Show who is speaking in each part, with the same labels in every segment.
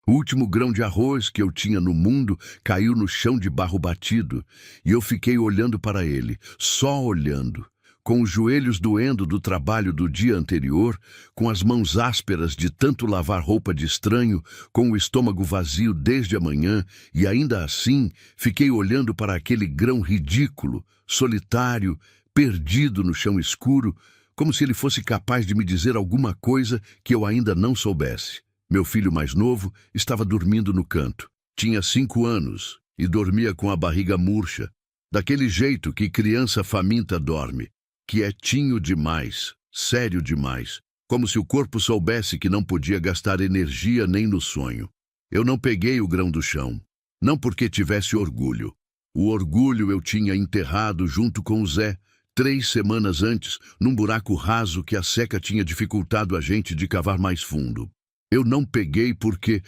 Speaker 1: O último grão de arroz que eu tinha no mundo caiu no chão de barro batido, e eu fiquei olhando para ele, só olhando, com os joelhos doendo do trabalho do dia anterior, com as mãos ásperas de tanto lavar roupa de estranho, com o estômago vazio desde a manhã, e ainda assim fiquei olhando para aquele grão ridículo, solitário, perdido no chão escuro, como se ele fosse capaz de me dizer alguma coisa que eu ainda não soubesse. Meu filho mais novo estava dormindo no canto. Tinha 5 anos e dormia com a barriga murcha, daquele jeito que criança faminta dorme, quietinho demais, sério demais, como se o corpo soubesse que não podia gastar energia nem no sonho. Eu não peguei o grão do chão, não porque tivesse orgulho. O orgulho eu tinha enterrado junto com o Zé, 3 semanas antes, num buraco raso que a seca tinha dificultado a gente de cavar mais fundo. Eu não peguei porque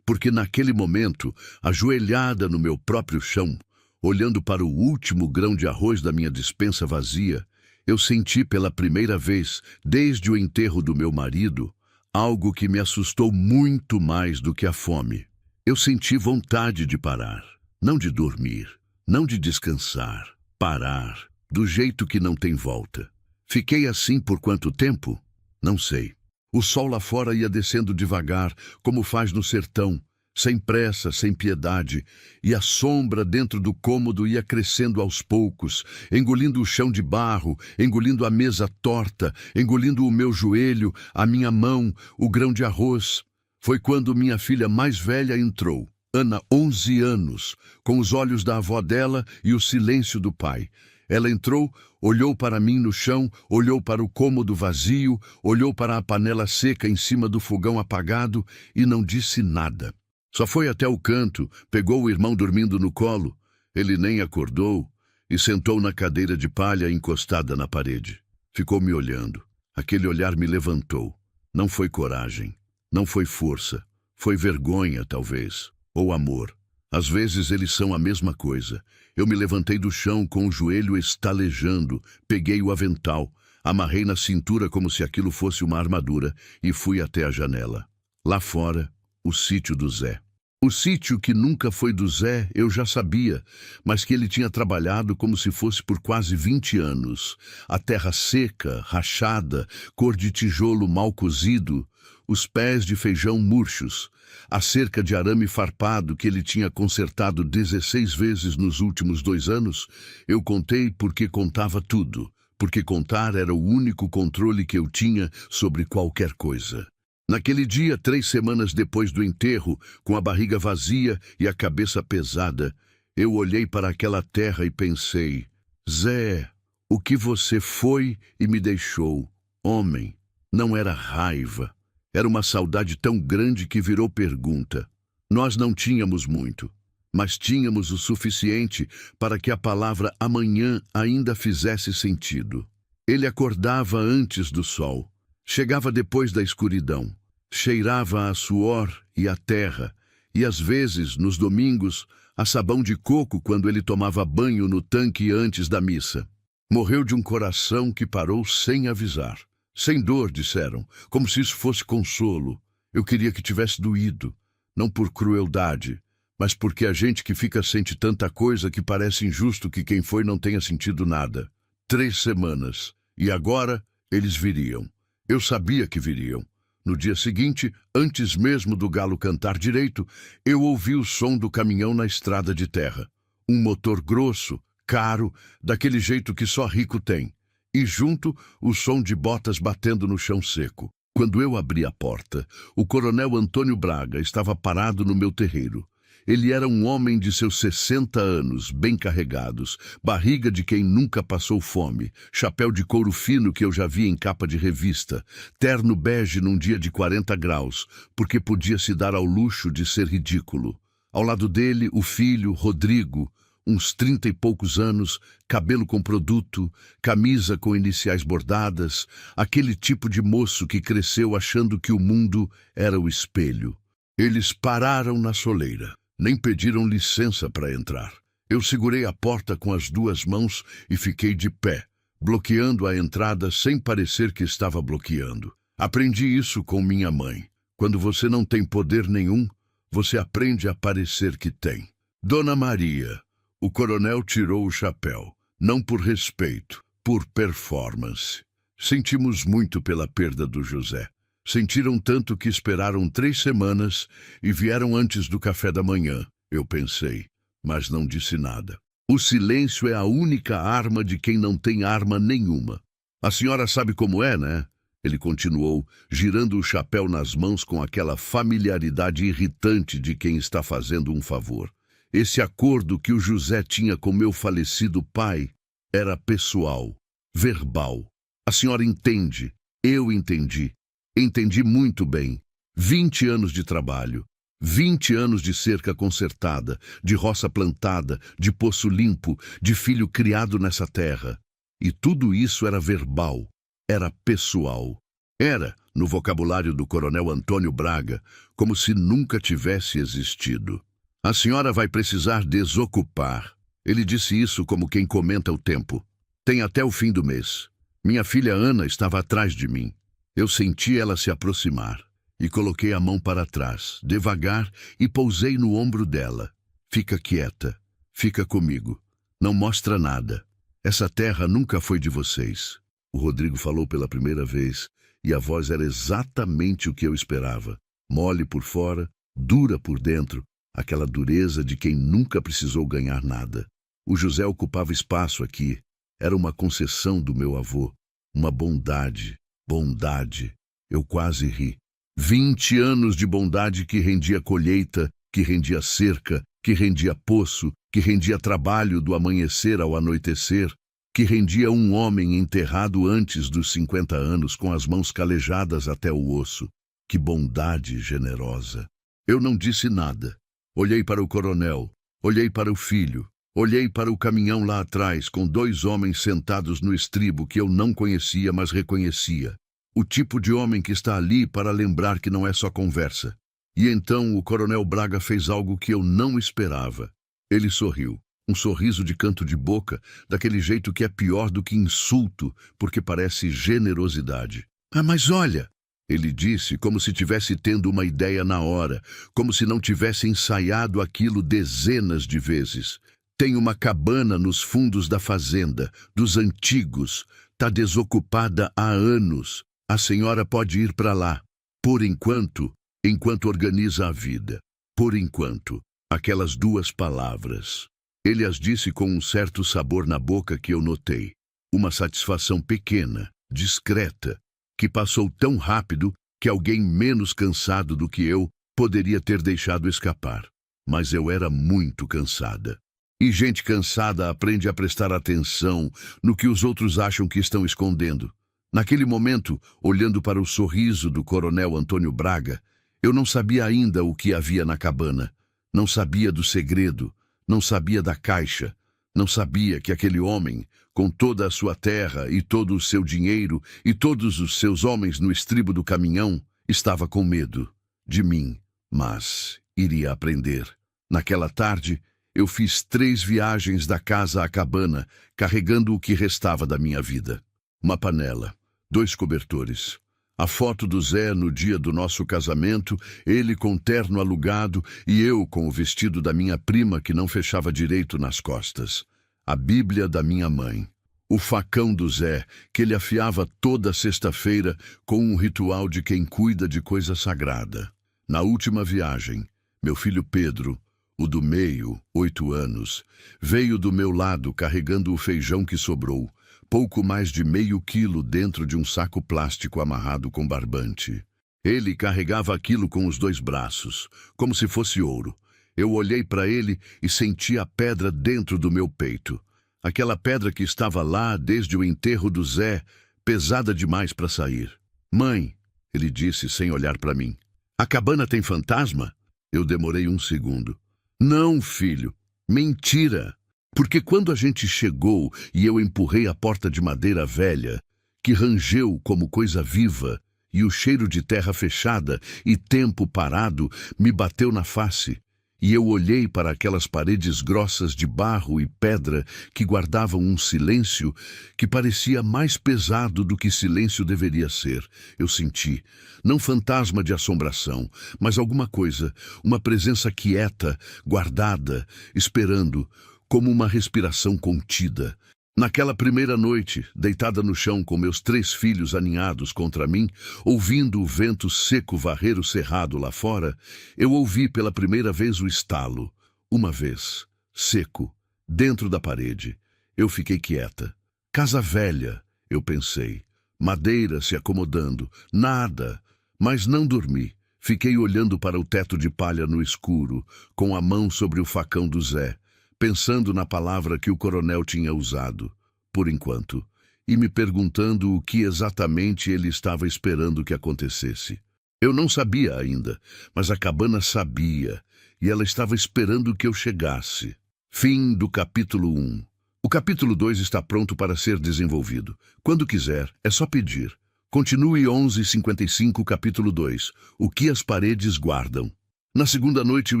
Speaker 1: naquele momento, ajoelhada no meu próprio chão, olhando para o último grão de arroz da minha despensa vazia, eu senti pela primeira vez, desde o enterro do meu marido, algo que me assustou muito mais do que a fome. Eu senti vontade de parar, não de dormir, não de descansar, parar, do jeito que não tem volta. Fiquei assim por quanto tempo? Não sei. O sol lá fora ia descendo devagar, como faz no sertão, sem pressa, sem piedade, e a sombra dentro do cômodo ia crescendo aos poucos, engolindo o chão de barro, engolindo a mesa torta, engolindo o meu joelho, a minha mão, o grão de arroz. Foi quando minha filha mais velha entrou, Ana, 11 anos, com os olhos da avó dela e o silêncio do pai. Ela entrou, olhou para mim no chão, olhou para o cômodo vazio, olhou para a panela seca em cima do fogão apagado e não disse nada. Só foi até o canto, pegou o irmão dormindo no colo. Ele nem acordou e sentou na cadeira de palha encostada na parede. Ficou me olhando. Aquele olhar me levantou. Não foi coragem, não foi força, foi vergonha, talvez, ou amor. Às vezes eles são a mesma coisa. Eu me levantei do chão com o joelho estalejando, peguei o avental, amarrei na cintura como se aquilo fosse uma armadura e fui até a janela. Lá fora, o sítio do Zé. O sítio que nunca foi do Zé, eu já sabia, mas que ele tinha trabalhado como se fosse por quase 20 anos. A terra seca, rachada, cor de tijolo mal cozido, os pés de feijão murchos, a cerca de arame farpado que ele tinha consertado 16 vezes nos últimos 2 anos, eu contei porque contava tudo, porque contar era o único controle que eu tinha sobre qualquer coisa. Naquele dia, 3 semanas depois do enterro, com a barriga vazia e a cabeça pesada, eu olhei para aquela terra e pensei, Zé, o que você foi e me deixou, homem, não era raiva. Era uma saudade tão grande que virou pergunta. Nós não tínhamos muito, mas tínhamos o suficiente para que a palavra amanhã ainda fizesse sentido. Ele acordava antes do sol, chegava depois da escuridão, cheirava a suor e a terra, e às vezes, nos domingos, a sabão de coco quando ele tomava banho no tanque antes da missa. Morreu de um coração que parou sem avisar. Sem dor, disseram, como se isso fosse consolo. Eu queria que tivesse doído, não por crueldade, mas porque a gente que fica sente tanta coisa que parece injusto que quem foi não tenha sentido nada. 3 semanas, e agora eles viriam. Eu sabia que viriam. No dia seguinte, antes mesmo do galo cantar direito, eu ouvi o som do caminhão na estrada de terra. Um motor grosso, caro, daquele jeito que só rico tem. E junto, o som de botas batendo no chão seco. Quando eu abri a porta, o coronel Antônio Braga estava parado no meu terreiro. Ele era um homem de seus 60 anos, bem carregados, barriga de quem nunca passou fome, chapéu de couro fino que eu já vi em capa de revista, terno bege num dia de 40 graus, porque podia se dar ao luxo de ser ridículo. Ao lado dele, o filho, Rodrigo, uns 30 e poucos anos, cabelo com produto, camisa com iniciais bordadas, aquele tipo de moço que cresceu achando que o mundo era o espelho. Eles pararam na soleira, nem pediram licença para entrar. Eu segurei a porta com as 2 mãos e fiquei de pé, bloqueando a entrada sem parecer que estava bloqueando. Aprendi isso com minha mãe. Quando você não tem poder nenhum, você aprende a parecer que tem. Dona Maria, o coronel tirou o chapéu, não por respeito, por performance. Sentimos muito pela perda do José. Sentiram tanto que esperaram 3 semanas e vieram antes do café da manhã, eu pensei, mas não disse nada. O silêncio é a única arma de quem não tem arma nenhuma. A senhora sabe como é, né? Ele continuou, girando o chapéu nas mãos com aquela familiaridade irritante de quem está fazendo um favor. Esse acordo que o José tinha com meu falecido pai era pessoal, verbal. A senhora entende, eu entendi. Entendi muito bem. 20 anos de trabalho, 20 anos de cerca consertada, de roça plantada, de poço limpo, de filho criado nessa terra. E tudo isso era verbal, era pessoal. Era, no vocabulário do coronel Antônio Braga, como se nunca tivesse existido. A senhora vai precisar desocupar. Ele disse isso como quem comenta o tempo. Tem até o fim do mês. Minha filha Ana estava atrás de mim. Eu senti ela se aproximar e coloquei a mão para trás, devagar, e pousei no ombro dela. Fica quieta, fica comigo. Não mostra nada. Essa terra nunca foi de vocês. O Rodrigo falou pela primeira vez e a voz era exatamente o que eu esperava. Mole por fora, dura por dentro, aquela dureza de quem nunca precisou ganhar nada. O José ocupava espaço aqui. Era uma concessão do meu avô, uma bondade. Bondade. Eu quase ri. 20 anos de bondade que rendia colheita, que rendia cerca, que rendia poço, que rendia trabalho do amanhecer ao anoitecer, que rendia um homem enterrado antes dos 50 anos com as mãos calejadas até o osso. Que bondade generosa. Eu não disse nada. Olhei para o coronel, olhei para o filho, olhei para o caminhão lá atrás com 2 homens sentados no estribo que eu não conhecia, mas reconhecia. O tipo de homem que está ali para lembrar que não é só conversa. E então o coronel Braga fez algo que eu não esperava. Ele sorriu. Um sorriso de canto de boca, daquele jeito que é pior do que insulto, porque parece generosidade. Ah, mas olha! Ele disse como se tivesse tendo uma ideia na hora, como se não tivesse ensaiado aquilo dezenas de vezes. Tem uma cabana nos fundos da fazenda, dos antigos. Tá desocupada há anos. A senhora pode ir para lá. Por enquanto, enquanto organiza a vida. Por enquanto. Aquelas 2 palavras. Ele as disse com um certo sabor na boca que eu notei. Uma satisfação pequena, discreta, que passou tão rápido que alguém menos cansado do que eu poderia ter deixado escapar. Mas eu era muito cansada. E gente cansada aprende a prestar atenção no que os outros acham que estão escondendo. Naquele momento, olhando para o sorriso do coronel Antônio Braga, eu não sabia ainda o que havia na cabana. Não sabia do segredo, não sabia da caixa, não sabia que aquele homem, com toda a sua terra e todo o seu dinheiro e todos os seus homens no estribo do caminhão, estava com medo de mim, mas iria aprender. Naquela tarde, eu fiz 3 viagens da casa à cabana, carregando o que restava da minha vida. Uma panela, 2 cobertores. A foto do Zé no dia do nosso casamento, ele com terno alugado e eu com o vestido da minha prima que não fechava direito nas costas. A Bíblia da minha mãe. O facão do Zé, que ele afiava toda sexta-feira com um ritual de quem cuida de coisa sagrada. Na última viagem, meu filho Pedro, o do meio, 8 anos, veio do meu lado carregando o feijão que sobrou, pouco mais de meio quilo dentro de um saco plástico amarrado com barbante. Ele carregava aquilo com os 2 braços, como se fosse ouro. Eu olhei para ele e senti a pedra dentro do meu peito. Aquela pedra que estava lá desde o enterro do Zé, pesada demais para sair. Mãe, ele disse sem olhar para mim, a cabana tem fantasma? Eu demorei um segundo. Não, filho, mentira. Porque quando a gente chegou e eu empurrei a porta de madeira velha, que rangeu como coisa viva, e o cheiro de terra fechada e tempo parado me bateu na face, E eu olhei para aquelas paredes grossas de barro e pedra que guardavam um silêncio que parecia mais pesado do que silêncio deveria ser. Eu senti, não fantasma de assombração, mas alguma coisa, uma presença quieta, guardada, esperando, como uma respiração contida. Naquela primeira noite, deitada no chão com meus 3 filhos aninhados contra mim, ouvindo o vento seco varrer o cerrado lá fora, eu ouvi pela primeira vez o estalo. Uma vez, seco, dentro da parede. Eu fiquei quieta. Casa velha, eu pensei. Madeira se acomodando. Nada. Mas não dormi. Fiquei olhando para o teto de palha no escuro, com a mão sobre o facão do Zé, pensando na palavra que o coronel tinha usado, por enquanto, e me perguntando o que exatamente ele estava esperando que acontecesse. Eu não sabia ainda, mas a cabana sabia, e ela estava esperando que eu chegasse. Fim do capítulo 1. O capítulo 2 está pronto para ser desenvolvido. Quando quiser, é só pedir. Continue 11:55, capítulo 2. O que as paredes guardam. Na segunda noite o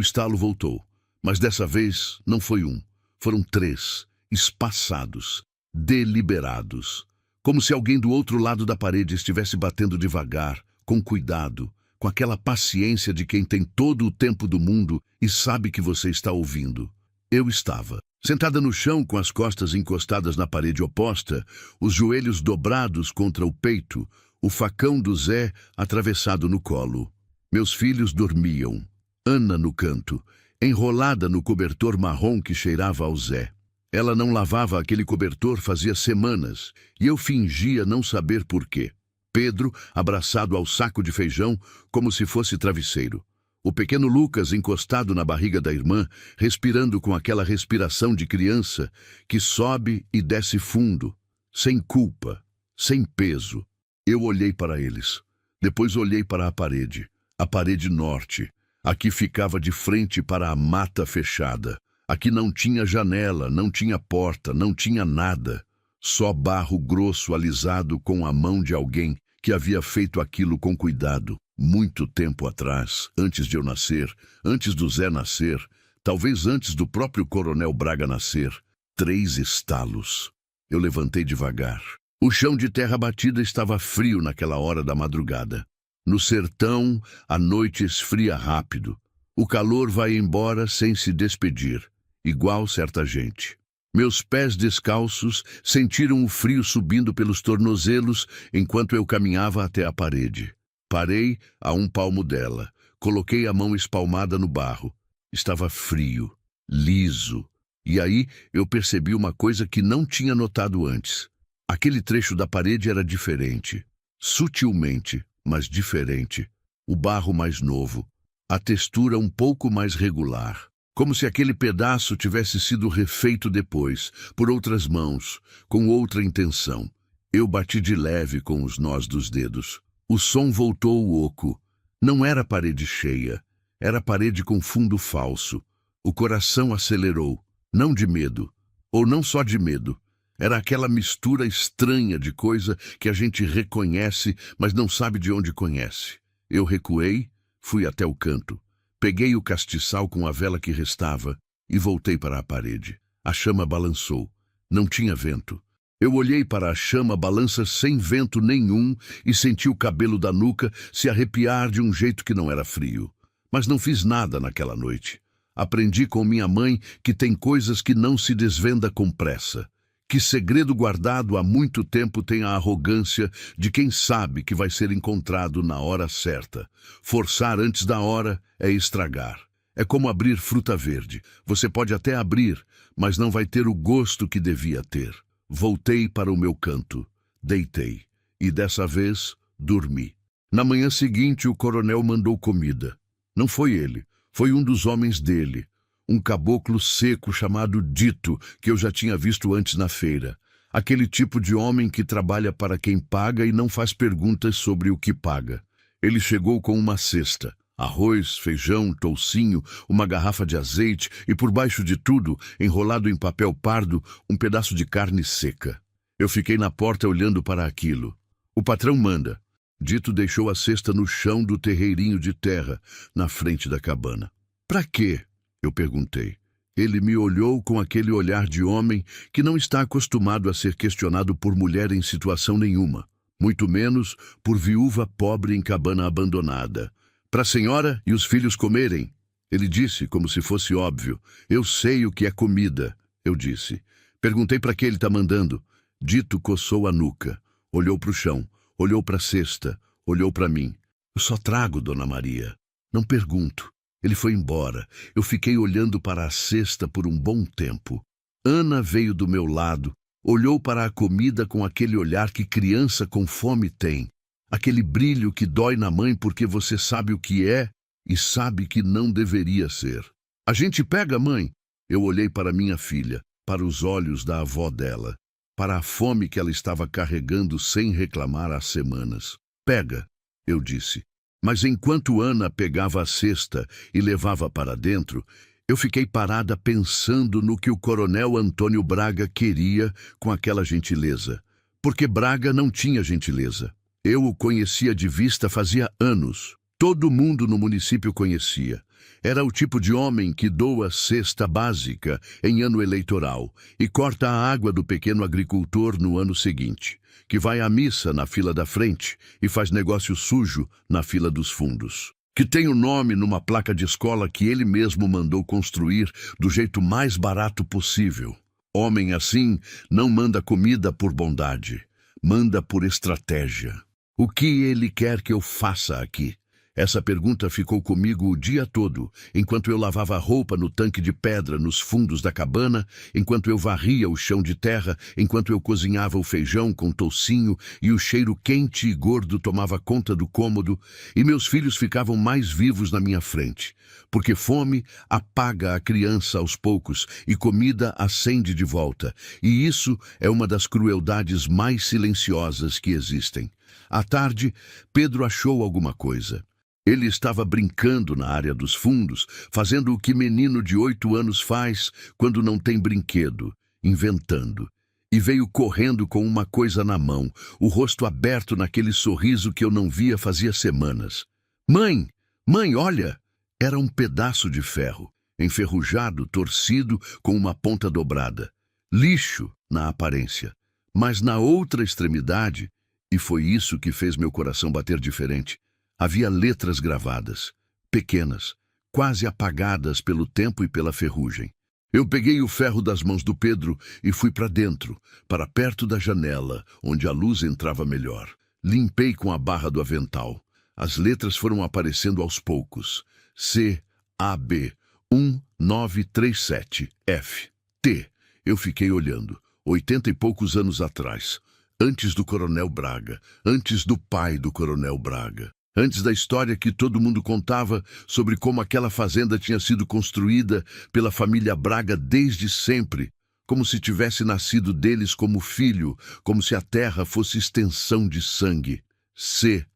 Speaker 1: estalo voltou. Mas dessa vez não foi um, foram 3, espaçados, deliberados. Como se alguém do outro lado da parede estivesse batendo devagar, com cuidado, com aquela paciência de quem tem todo o tempo do mundo e sabe que você está ouvindo. Eu estava, sentada no chão com as costas encostadas na parede oposta, os joelhos dobrados contra o peito, o facão do Zé atravessado no colo. Meus filhos dormiam. Ana no canto, enrolada no cobertor marrom que cheirava ao Zé. Ela não lavava aquele cobertor fazia semanas, e eu fingia não saber por quê. Pedro, abraçado ao saco de feijão, como se fosse travesseiro. O pequeno Lucas encostado na barriga da irmã, respirando com aquela respiração de criança que sobe e desce fundo, sem culpa, sem peso. Eu olhei para eles. Depois olhei para a parede norte. Aqui ficava de frente para a mata fechada. Aqui não tinha janela, não tinha porta, não tinha nada. Só barro grosso alisado com a mão de alguém que havia feito aquilo com cuidado. Muito tempo atrás, antes de eu nascer, antes do Zé nascer, talvez antes do próprio Coronel Braga nascer. 3 estalos. Eu levantei devagar. O chão de terra batida estava frio naquela hora da madrugada. No sertão, a noite esfria rápido. O calor vai embora sem se despedir, igual certa gente. Meus pés descalços sentiram o frio subindo pelos tornozelos enquanto eu caminhava até a parede. Parei a 1 palmo dela. Coloquei a mão espalmada no barro. Estava frio, liso. E aí eu percebi uma coisa que não tinha notado antes. Aquele trecho da parede era diferente. Sutilmente, mas diferente. O barro mais novo, a textura um pouco mais regular, como se aquele pedaço tivesse sido refeito depois, por outras mãos, com outra intenção. Eu bati de leve com os nós dos dedos. O som voltou oco. Não era parede cheia, era parede com fundo falso. O coração acelerou, não de medo, ou não só de medo. Era aquela mistura estranha de coisa que a gente reconhece, mas não sabe de onde conhece. Eu recuei, fui até o canto. Peguei o castiçal com a vela que restava e voltei para a parede. A chama balançou. Não tinha vento. Eu olhei para a chama balança sem vento nenhum e senti o cabelo da nuca se arrepiar de um jeito que não era frio. Mas não fiz nada naquela noite. Aprendi com minha mãe que tem coisas que não se desvenda com pressa. Que segredo guardado há muito tempo tem a arrogância de quem sabe que vai ser encontrado na hora certa. Forçar antes da hora é estragar. É como abrir fruta verde. Você pode até abrir, mas não vai ter o gosto que devia ter. Voltei para o meu canto, deitei, e dessa vez dormi. Na manhã seguinte o coronel mandou comida. Não foi ele, foi um dos homens dele. Um caboclo seco chamado Dito, que eu já tinha visto antes na feira. Aquele tipo de homem que trabalha para quem paga e não faz perguntas sobre o que paga. Ele chegou com uma cesta. Arroz, feijão, toucinho, uma garrafa de azeite e, por baixo de tudo, enrolado em papel pardo, um pedaço de carne seca. Eu fiquei na porta olhando para aquilo. O patrão manda. Dito deixou a cesta no chão do terreirinho de terra, na frente da cabana. Pra quê? Eu perguntei. Ele me olhou com aquele olhar de homem que não está acostumado a ser questionado por mulher em situação nenhuma, muito menos por viúva pobre em cabana abandonada. Para a senhora e os filhos comerem, ele disse como se fosse óbvio. Eu sei o que é comida, eu disse. Perguntei para que ele está mandando. Dito coçou a nuca, olhou para o chão, olhou para a cesta, olhou para mim. Eu só trago, Dona Maria. Não pergunto. Ele foi embora. Eu fiquei olhando para a cesta por um bom tempo. Ana veio do meu lado, olhou para a comida com aquele olhar que criança com fome tem. Aquele brilho que dói na mãe porque você sabe o que é e sabe que não deveria ser. A gente pega, mãe. Eu olhei para minha filha, para os olhos da avó dela, para a fome que ela estava carregando sem reclamar há semanas. Pega, eu disse. Mas enquanto Ana pegava a cesta e levava para dentro, eu fiquei parada pensando no que o coronel Antônio Braga queria com aquela gentileza. Porque Braga não tinha gentileza. Eu o conhecia de vista fazia anos. Todo mundo no município conhecia. Era o tipo de homem que doa cesta básica em ano eleitoral e corta a água do pequeno agricultor no ano seguinte, que vai à missa na fila da frente e faz negócio sujo na fila dos fundos, que tem o nome numa placa de escola que ele mesmo mandou construir do jeito mais barato possível. Homem assim não manda comida por bondade, manda por estratégia. O que ele quer que eu faça aqui? Essa pergunta ficou comigo o dia todo, enquanto eu lavava a roupa no tanque de pedra nos fundos da cabana, enquanto eu varria o chão de terra, enquanto eu cozinhava o feijão com toucinho e o cheiro quente e gordo tomava conta do cômodo, e meus filhos ficavam mais vivos na minha frente, porque fome apaga a criança aos poucos e comida acende de volta, e isso é uma das crueldades mais silenciosas que existem. À tarde, Pedro achou alguma coisa. Ele estava brincando na área dos fundos, fazendo o que menino de 8 anos faz quando não tem brinquedo, inventando. E veio correndo com uma coisa na mão, o rosto aberto naquele sorriso que eu não via fazia semanas. Mãe, olha! Era um pedaço de ferro, enferrujado, torcido, com uma ponta dobrada. Lixo na aparência, mas na outra extremidade, e foi isso que fez meu coração bater diferente, havia letras gravadas, pequenas, quase apagadas pelo tempo e pela ferrugem. Eu peguei o ferro das mãos do Pedro e fui para dentro, para perto da janela, onde a luz entrava melhor. Limpei com a barra do avental. As letras foram aparecendo aos poucos. C-A-B 1937 F T. Eu fiquei olhando. 80 e poucos anos atrás. Antes do Coronel Braga. Antes do pai do Coronel Braga. Antes da história que todo mundo contava sobre como aquela fazenda tinha sido construída pela família Braga desde sempre, como se tivesse nascido deles como filho, como se a terra fosse extensão de sangue. C-A-B-F-T,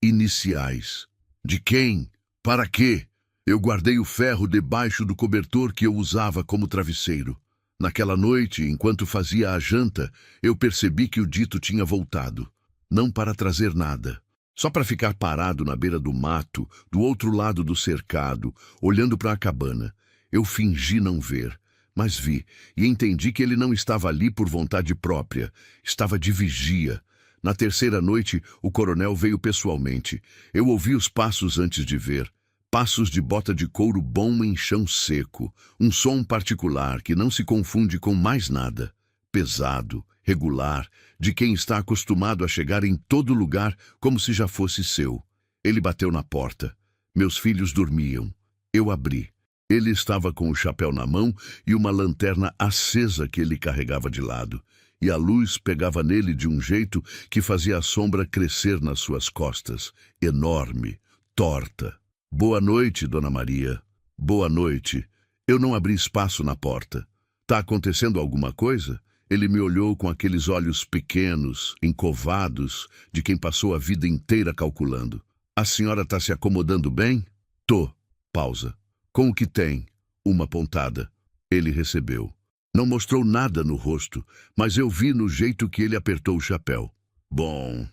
Speaker 1: iniciais. De quem? Para quê? Eu guardei o ferro debaixo do cobertor que eu usava como travesseiro. Naquela noite, enquanto fazia a janta, eu percebi que o dito tinha voltado. Não para trazer nada, só para ficar parado na beira do mato, do outro lado do cercado, olhando para a cabana. Eu fingi não ver, mas vi, e entendi que ele não estava ali por vontade própria, estava de vigia. Na terceira noite, o coronel veio pessoalmente. Eu ouvi os passos antes de ver. Passos de bota de couro bom em chão seco, um som particular que não se confunde com mais nada. Pesado, regular, de quem está acostumado a chegar em todo lugar como se já fosse seu. Ele bateu na porta. Meus filhos dormiam. Eu abri. Ele estava com o chapéu na mão e uma lanterna acesa que ele carregava de lado, e a luz pegava nele de um jeito que fazia a sombra crescer nas suas costas, enorme, torta. Boa noite, Dona Maria. Boa noite. Eu não abri espaço na porta. Tá acontecendo alguma coisa? Ele me olhou com aqueles olhos pequenos, encovados, de quem passou a vida inteira calculando. A senhora está se acomodando bem? Tô. Pausa. Com o que tem? Uma pontada. Ele recebeu. Não mostrou nada no rosto, mas eu vi no jeito que ele apertou o chapéu. Bom.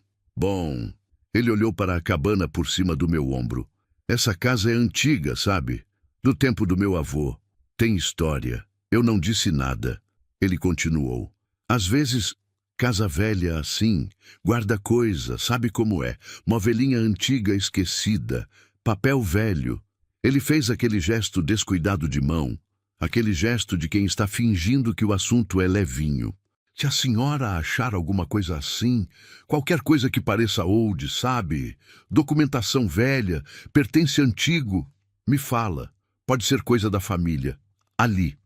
Speaker 1: Ele olhou para a cabana por cima do meu ombro. Essa casa é antiga, sabe? Do tempo do meu avô. Tem história. Eu não disse nada. Ele continuou. Às vezes, casa velha assim, guarda coisa, sabe como é? Movelinha antiga esquecida, papel velho. Ele fez aquele gesto descuidado de mão, aquele gesto de quem está fingindo que o assunto é levinho. Se a senhora achar alguma coisa assim, qualquer coisa que pareça old, sabe? Documentação velha, pertence antigo, me fala. Pode ser coisa da família. Ali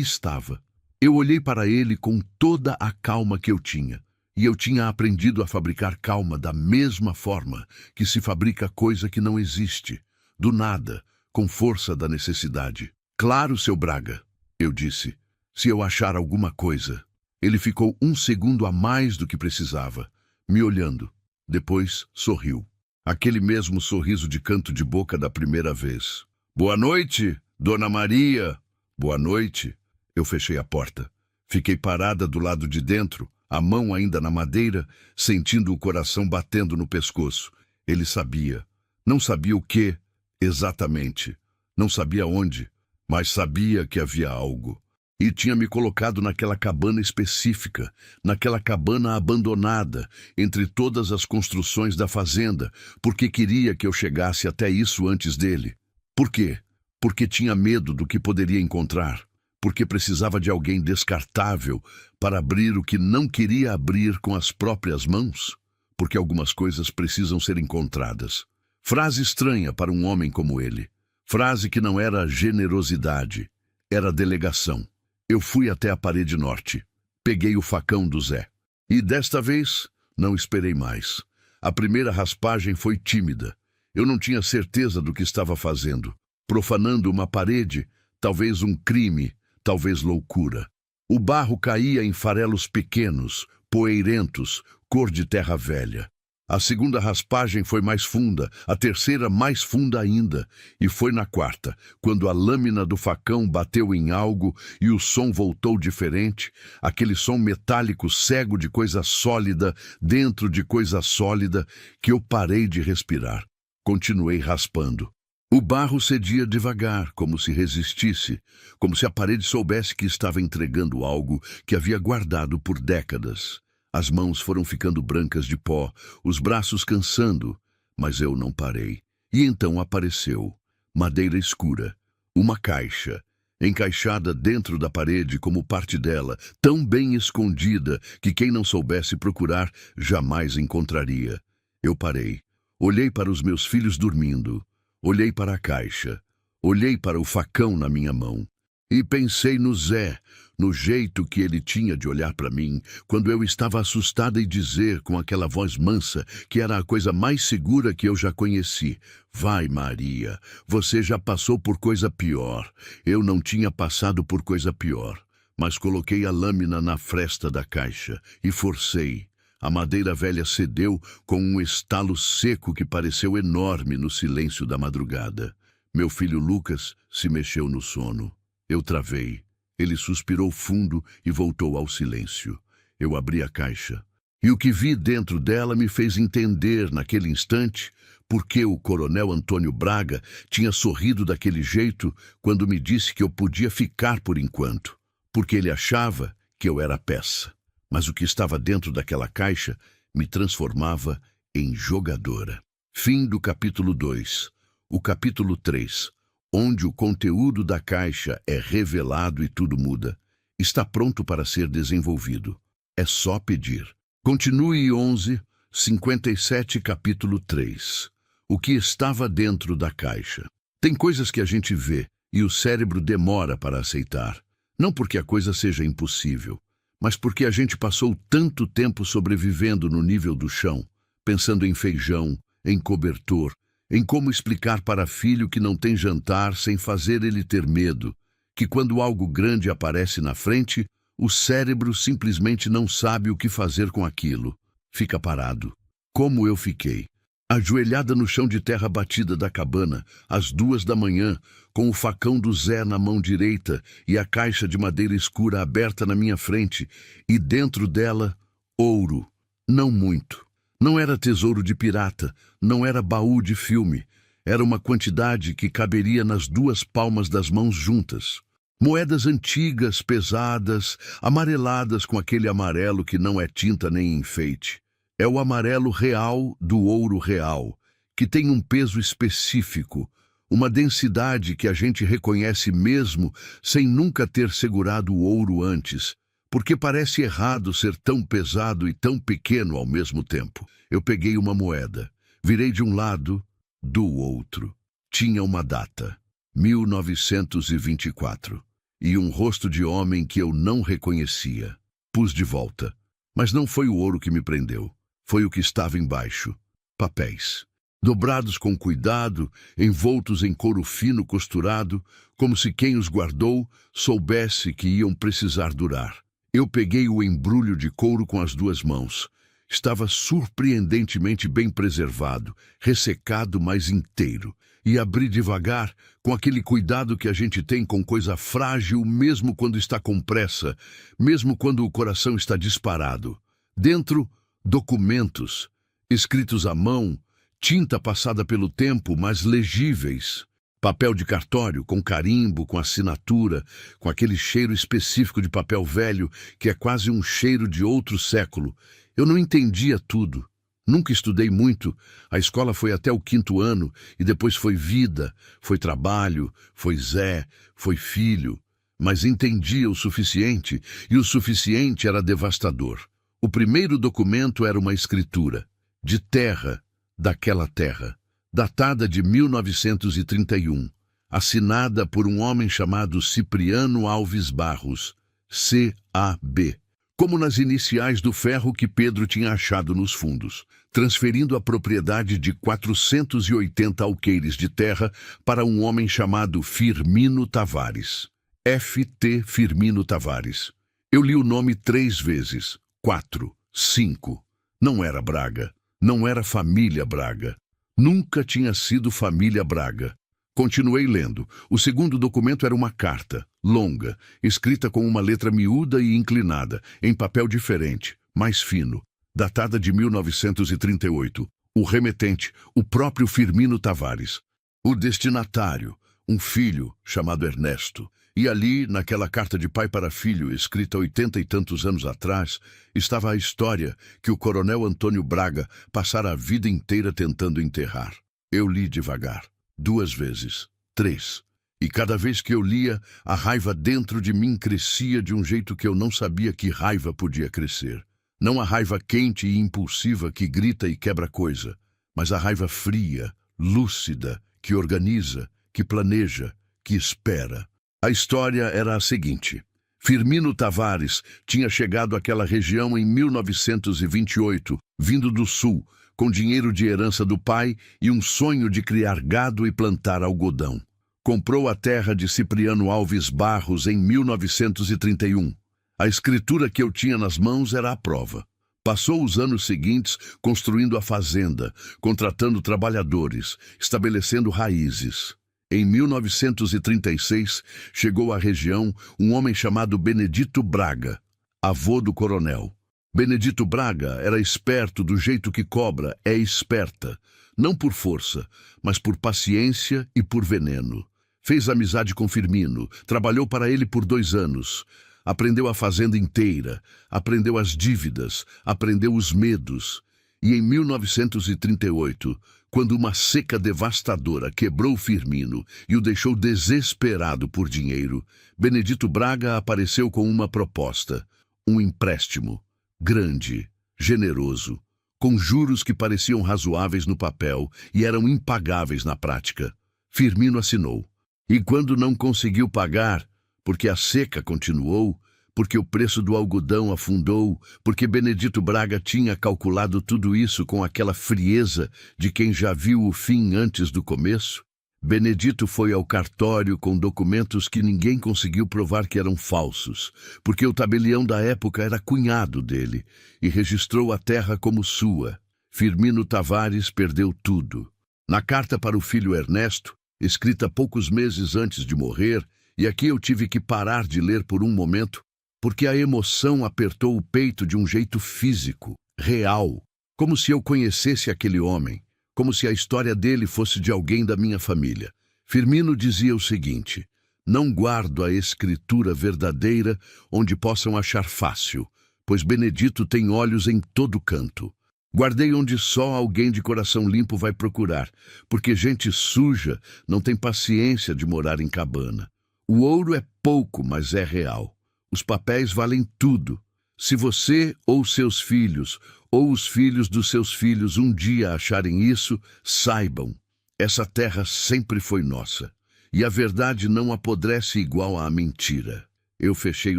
Speaker 1: estava. Eu olhei para ele com toda a calma que eu tinha. E eu tinha aprendido a fabricar calma da mesma forma que se fabrica coisa que não existe, do nada, com força da necessidade. Claro, seu Braga, eu disse, se eu achar alguma coisa. Ele ficou 1 segundo a mais do que precisava, me olhando. Depois sorriu. Aquele mesmo sorriso de canto de boca da primeira vez. Boa noite, Dona Maria. Boa noite. Eu fechei a porta. Fiquei parada do lado de dentro, a mão ainda na madeira, sentindo o coração batendo no pescoço. Ele sabia. Não sabia o que, exatamente. Não sabia onde, mas sabia que havia algo. E tinha me colocado naquela cabana específica, naquela cabana abandonada, entre todas as construções da fazenda, porque queria que eu chegasse até isso antes dele. Por quê? Porque tinha medo do que poderia encontrar. Porque precisava de alguém descartável para abrir o que não queria abrir com as próprias mãos? Porque algumas coisas precisam ser encontradas. Frase estranha para um homem como ele. Frase que não era generosidade, era delegação. Eu fui até a parede norte. Peguei o facão do Zé. E desta vez, não esperei mais. A primeira raspagem foi tímida. Eu não tinha certeza do que estava fazendo. Profanando uma parede, talvez um crime, talvez loucura. O barro caía em farelos pequenos, poeirentos, cor de terra velha. A segunda raspagem foi mais funda, a terceira mais funda ainda, e foi na quarta, quando a lâmina do facão bateu em algo e o som voltou diferente, aquele som metálico cego de coisa sólida, dentro de coisa sólida, que eu parei de respirar. Continuei raspando. O barro cedia devagar, como se resistisse, como se a parede soubesse que estava entregando algo que havia guardado por décadas. As mãos foram ficando brancas de pó, os braços cansando, mas eu não parei. E então apareceu, madeira escura, uma caixa, encaixada dentro da parede como parte dela, tão bem escondida que quem não soubesse procurar jamais encontraria. Eu parei, olhei para os meus filhos dormindo, olhei para a caixa, olhei para o facão na minha mão e pensei no Zé, no jeito que ele tinha de olhar para mim quando eu estava assustada e dizer com aquela voz mansa que era a coisa mais segura que eu já conheci. Vai, Maria, você já passou por coisa pior. Eu não tinha passado por coisa pior, mas coloquei a lâmina na fresta da caixa e forcei. A madeira velha cedeu com um estalo seco que pareceu enorme no silêncio da madrugada. Meu filho Lucas se mexeu no sono. Eu travei. Ele suspirou fundo e voltou ao silêncio. Eu abri a caixa. E o que vi dentro dela me fez entender, naquele instante, por que o coronel Antônio Braga tinha sorrido daquele jeito quando me disse que eu podia ficar por enquanto. Porque ele achava que eu era peça. Mas o que estava dentro daquela caixa me transformava em jogadora. Fim do capítulo 2. O capítulo 3, onde o conteúdo da caixa é revelado e tudo muda, está pronto para ser desenvolvido. É só pedir. Continue 11:57, capítulo 3. O que estava dentro da caixa. Tem coisas que a gente vê e o cérebro demora para aceitar. Não porque a coisa seja impossível, mas porque a gente passou tanto tempo sobrevivendo no nível do chão, pensando em feijão, em cobertor, em como explicar para filho que não tem jantar sem fazer ele ter medo, que quando algo grande aparece na frente, o cérebro simplesmente não sabe o que fazer com aquilo. Fica parado. Como eu fiquei. Ajoelhada no chão de terra batida da cabana, às 2 da manhã, com o facão do Zé na mão direita e a caixa de madeira escura aberta na minha frente, e dentro dela, ouro. Não muito. Não era tesouro de pirata, não era baú de filme. Era uma quantidade que caberia nas duas palmas das mãos juntas. Moedas antigas, pesadas, amareladas com aquele amarelo que não é tinta nem enfeite. É o amarelo real do ouro real, que tem um peso específico, uma densidade que a gente reconhece mesmo sem nunca ter segurado o ouro antes, porque parece errado ser tão pesado e tão pequeno ao mesmo tempo. Eu peguei uma moeda, virei de um lado, do outro. Tinha uma data, 1924, e um rosto de homem que eu não reconhecia. Pus de volta, mas não foi o ouro que me prendeu, foi o que estava embaixo. Papéis. Dobrados com cuidado, envoltos em couro fino costurado, como se quem os guardou soubesse que iam precisar durar. Eu peguei o embrulho de couro com as duas mãos. Estava surpreendentemente bem preservado, ressecado, mas inteiro, e abri devagar, com aquele cuidado que a gente tem com coisa frágil, mesmo quando está com pressa, mesmo quando o coração está disparado. Dentro, documentos, escritos à mão, tinta passada pelo tempo, mas legíveis. Papel de cartório, com carimbo, com assinatura, com aquele cheiro específico de papel velho, que é quase um cheiro de outro século. Eu não entendia tudo. Nunca estudei muito. A escola foi até o 5º ano, e depois foi vida, foi trabalho, foi Zé, foi filho. Mas entendia o suficiente, e o suficiente era devastador. O primeiro documento era uma escritura, de terra, daquela terra, datada de 1931, assinada por um homem chamado Cipriano Alves Barros, C.A.B., como nas iniciais do ferro que Pedro tinha achado nos fundos, transferindo a propriedade de 480 alqueires de terra para um homem chamado Firmino Tavares. F.T. Firmino Tavares. Eu li o nome 3 vezes, 4, 5. Não era Braga. Não era família Braga. Nunca tinha sido família Braga. Continuei lendo. O segundo documento era uma carta, longa, escrita com uma letra miúda e inclinada, em papel diferente, mais fino, datada de 1938. O remetente, o próprio Firmino Tavares. O destinatário, um filho chamado Ernesto. E ali, naquela carta de pai para filho, escrita 80 e tantos anos atrás, estava a história que o coronel Antônio Braga passara a vida inteira tentando enterrar. Eu li devagar, 2 vezes, 3. E cada vez que eu lia, a raiva dentro de mim crescia de um jeito que eu não sabia que raiva podia crescer. Não a raiva quente e impulsiva que grita e quebra coisa, mas a raiva fria, lúcida, que organiza, que planeja, que espera. A história era a seguinte. Firmino Tavares tinha chegado àquela região em 1928, vindo do sul, com dinheiro de herança do pai e um sonho de criar gado e plantar algodão. Comprou a terra de Cipriano Alves Barros em 1931. A escritura que eu tinha nas mãos era a prova. Passou os anos seguintes construindo a fazenda, contratando trabalhadores, estabelecendo raízes. Em 1936, chegou à região um homem chamado Benedito Braga, avô do coronel. Benedito Braga era esperto do jeito que cobra é esperta, não por força, mas por paciência e por veneno. Fez amizade com Firmino, trabalhou para ele por 2 anos. Aprendeu a fazenda inteira, aprendeu as dívidas, aprendeu os medos. E em 1938, quando uma seca devastadora quebrou Firmino e o deixou desesperado por dinheiro, Benedito Braga apareceu com uma proposta, um empréstimo, grande, generoso, com juros que pareciam razoáveis no papel e eram impagáveis na prática. Firmino assinou. E quando não conseguiu pagar, porque a seca continuou, porque o preço do algodão afundou, porque Benedito Braga tinha calculado tudo isso com aquela frieza de quem já viu o fim antes do começo, Benedito foi ao cartório com documentos que ninguém conseguiu provar que eram falsos, porque o tabelião da época era cunhado dele, e registrou a terra como sua. Firmino Tavares perdeu tudo. Na carta para o filho Ernesto, escrita poucos meses antes de morrer, e aqui eu tive que parar de ler por um momento, porque a emoção apertou o peito de um jeito físico, real, como se eu conhecesse aquele homem, como se a história dele fosse de alguém da minha família. Firmino dizia o seguinte: não guardo a escritura verdadeira onde possam achar fácil, pois Benedito tem olhos em todo canto. Guardei onde só alguém de coração limpo vai procurar, porque gente suja não tem paciência de morar em cabana. O ouro é pouco, mas é real. Os papéis valem tudo. Se você ou seus filhos, ou os filhos dos seus filhos um dia acharem isso, saibam, essa terra sempre foi nossa. E a verdade não apodrece igual à mentira. Eu fechei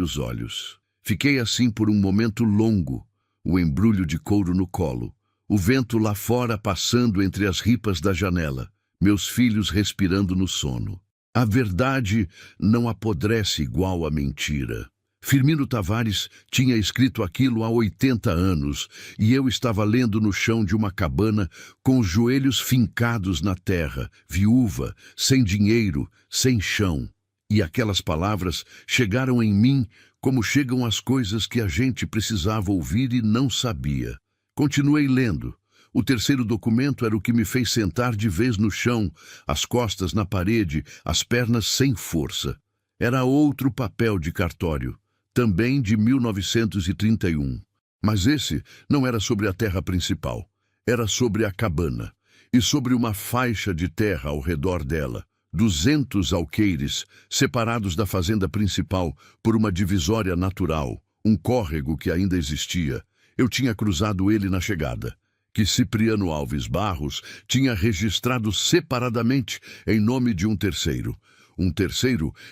Speaker 1: os olhos. Fiquei assim por um momento longo, o embrulho de couro no colo, o vento lá fora passando entre as ripas da janela, meus filhos respirando no sono. A verdade não apodrece igual à mentira. Firmino Tavares tinha escrito aquilo há 80 anos e eu estava lendo no chão de uma cabana com os joelhos fincados na terra, viúva, sem dinheiro, sem chão. E aquelas palavras chegaram em mim como chegam as coisas que a gente precisava ouvir e não sabia. Continuei lendo. O terceiro documento era o que me fez sentar de vez no chão, as costas na parede, as pernas sem força. Era outro papel de cartório, também de 1931. Mas esse não era sobre a terra principal. Era sobre a cabana e sobre uma faixa de terra ao redor dela. 200 alqueires, separados da fazenda principal por uma divisória natural, um córrego que ainda existia. Eu tinha cruzado ele na chegada, que Cipriano Alves Barros tinha registrado separadamente em nome de um terceiro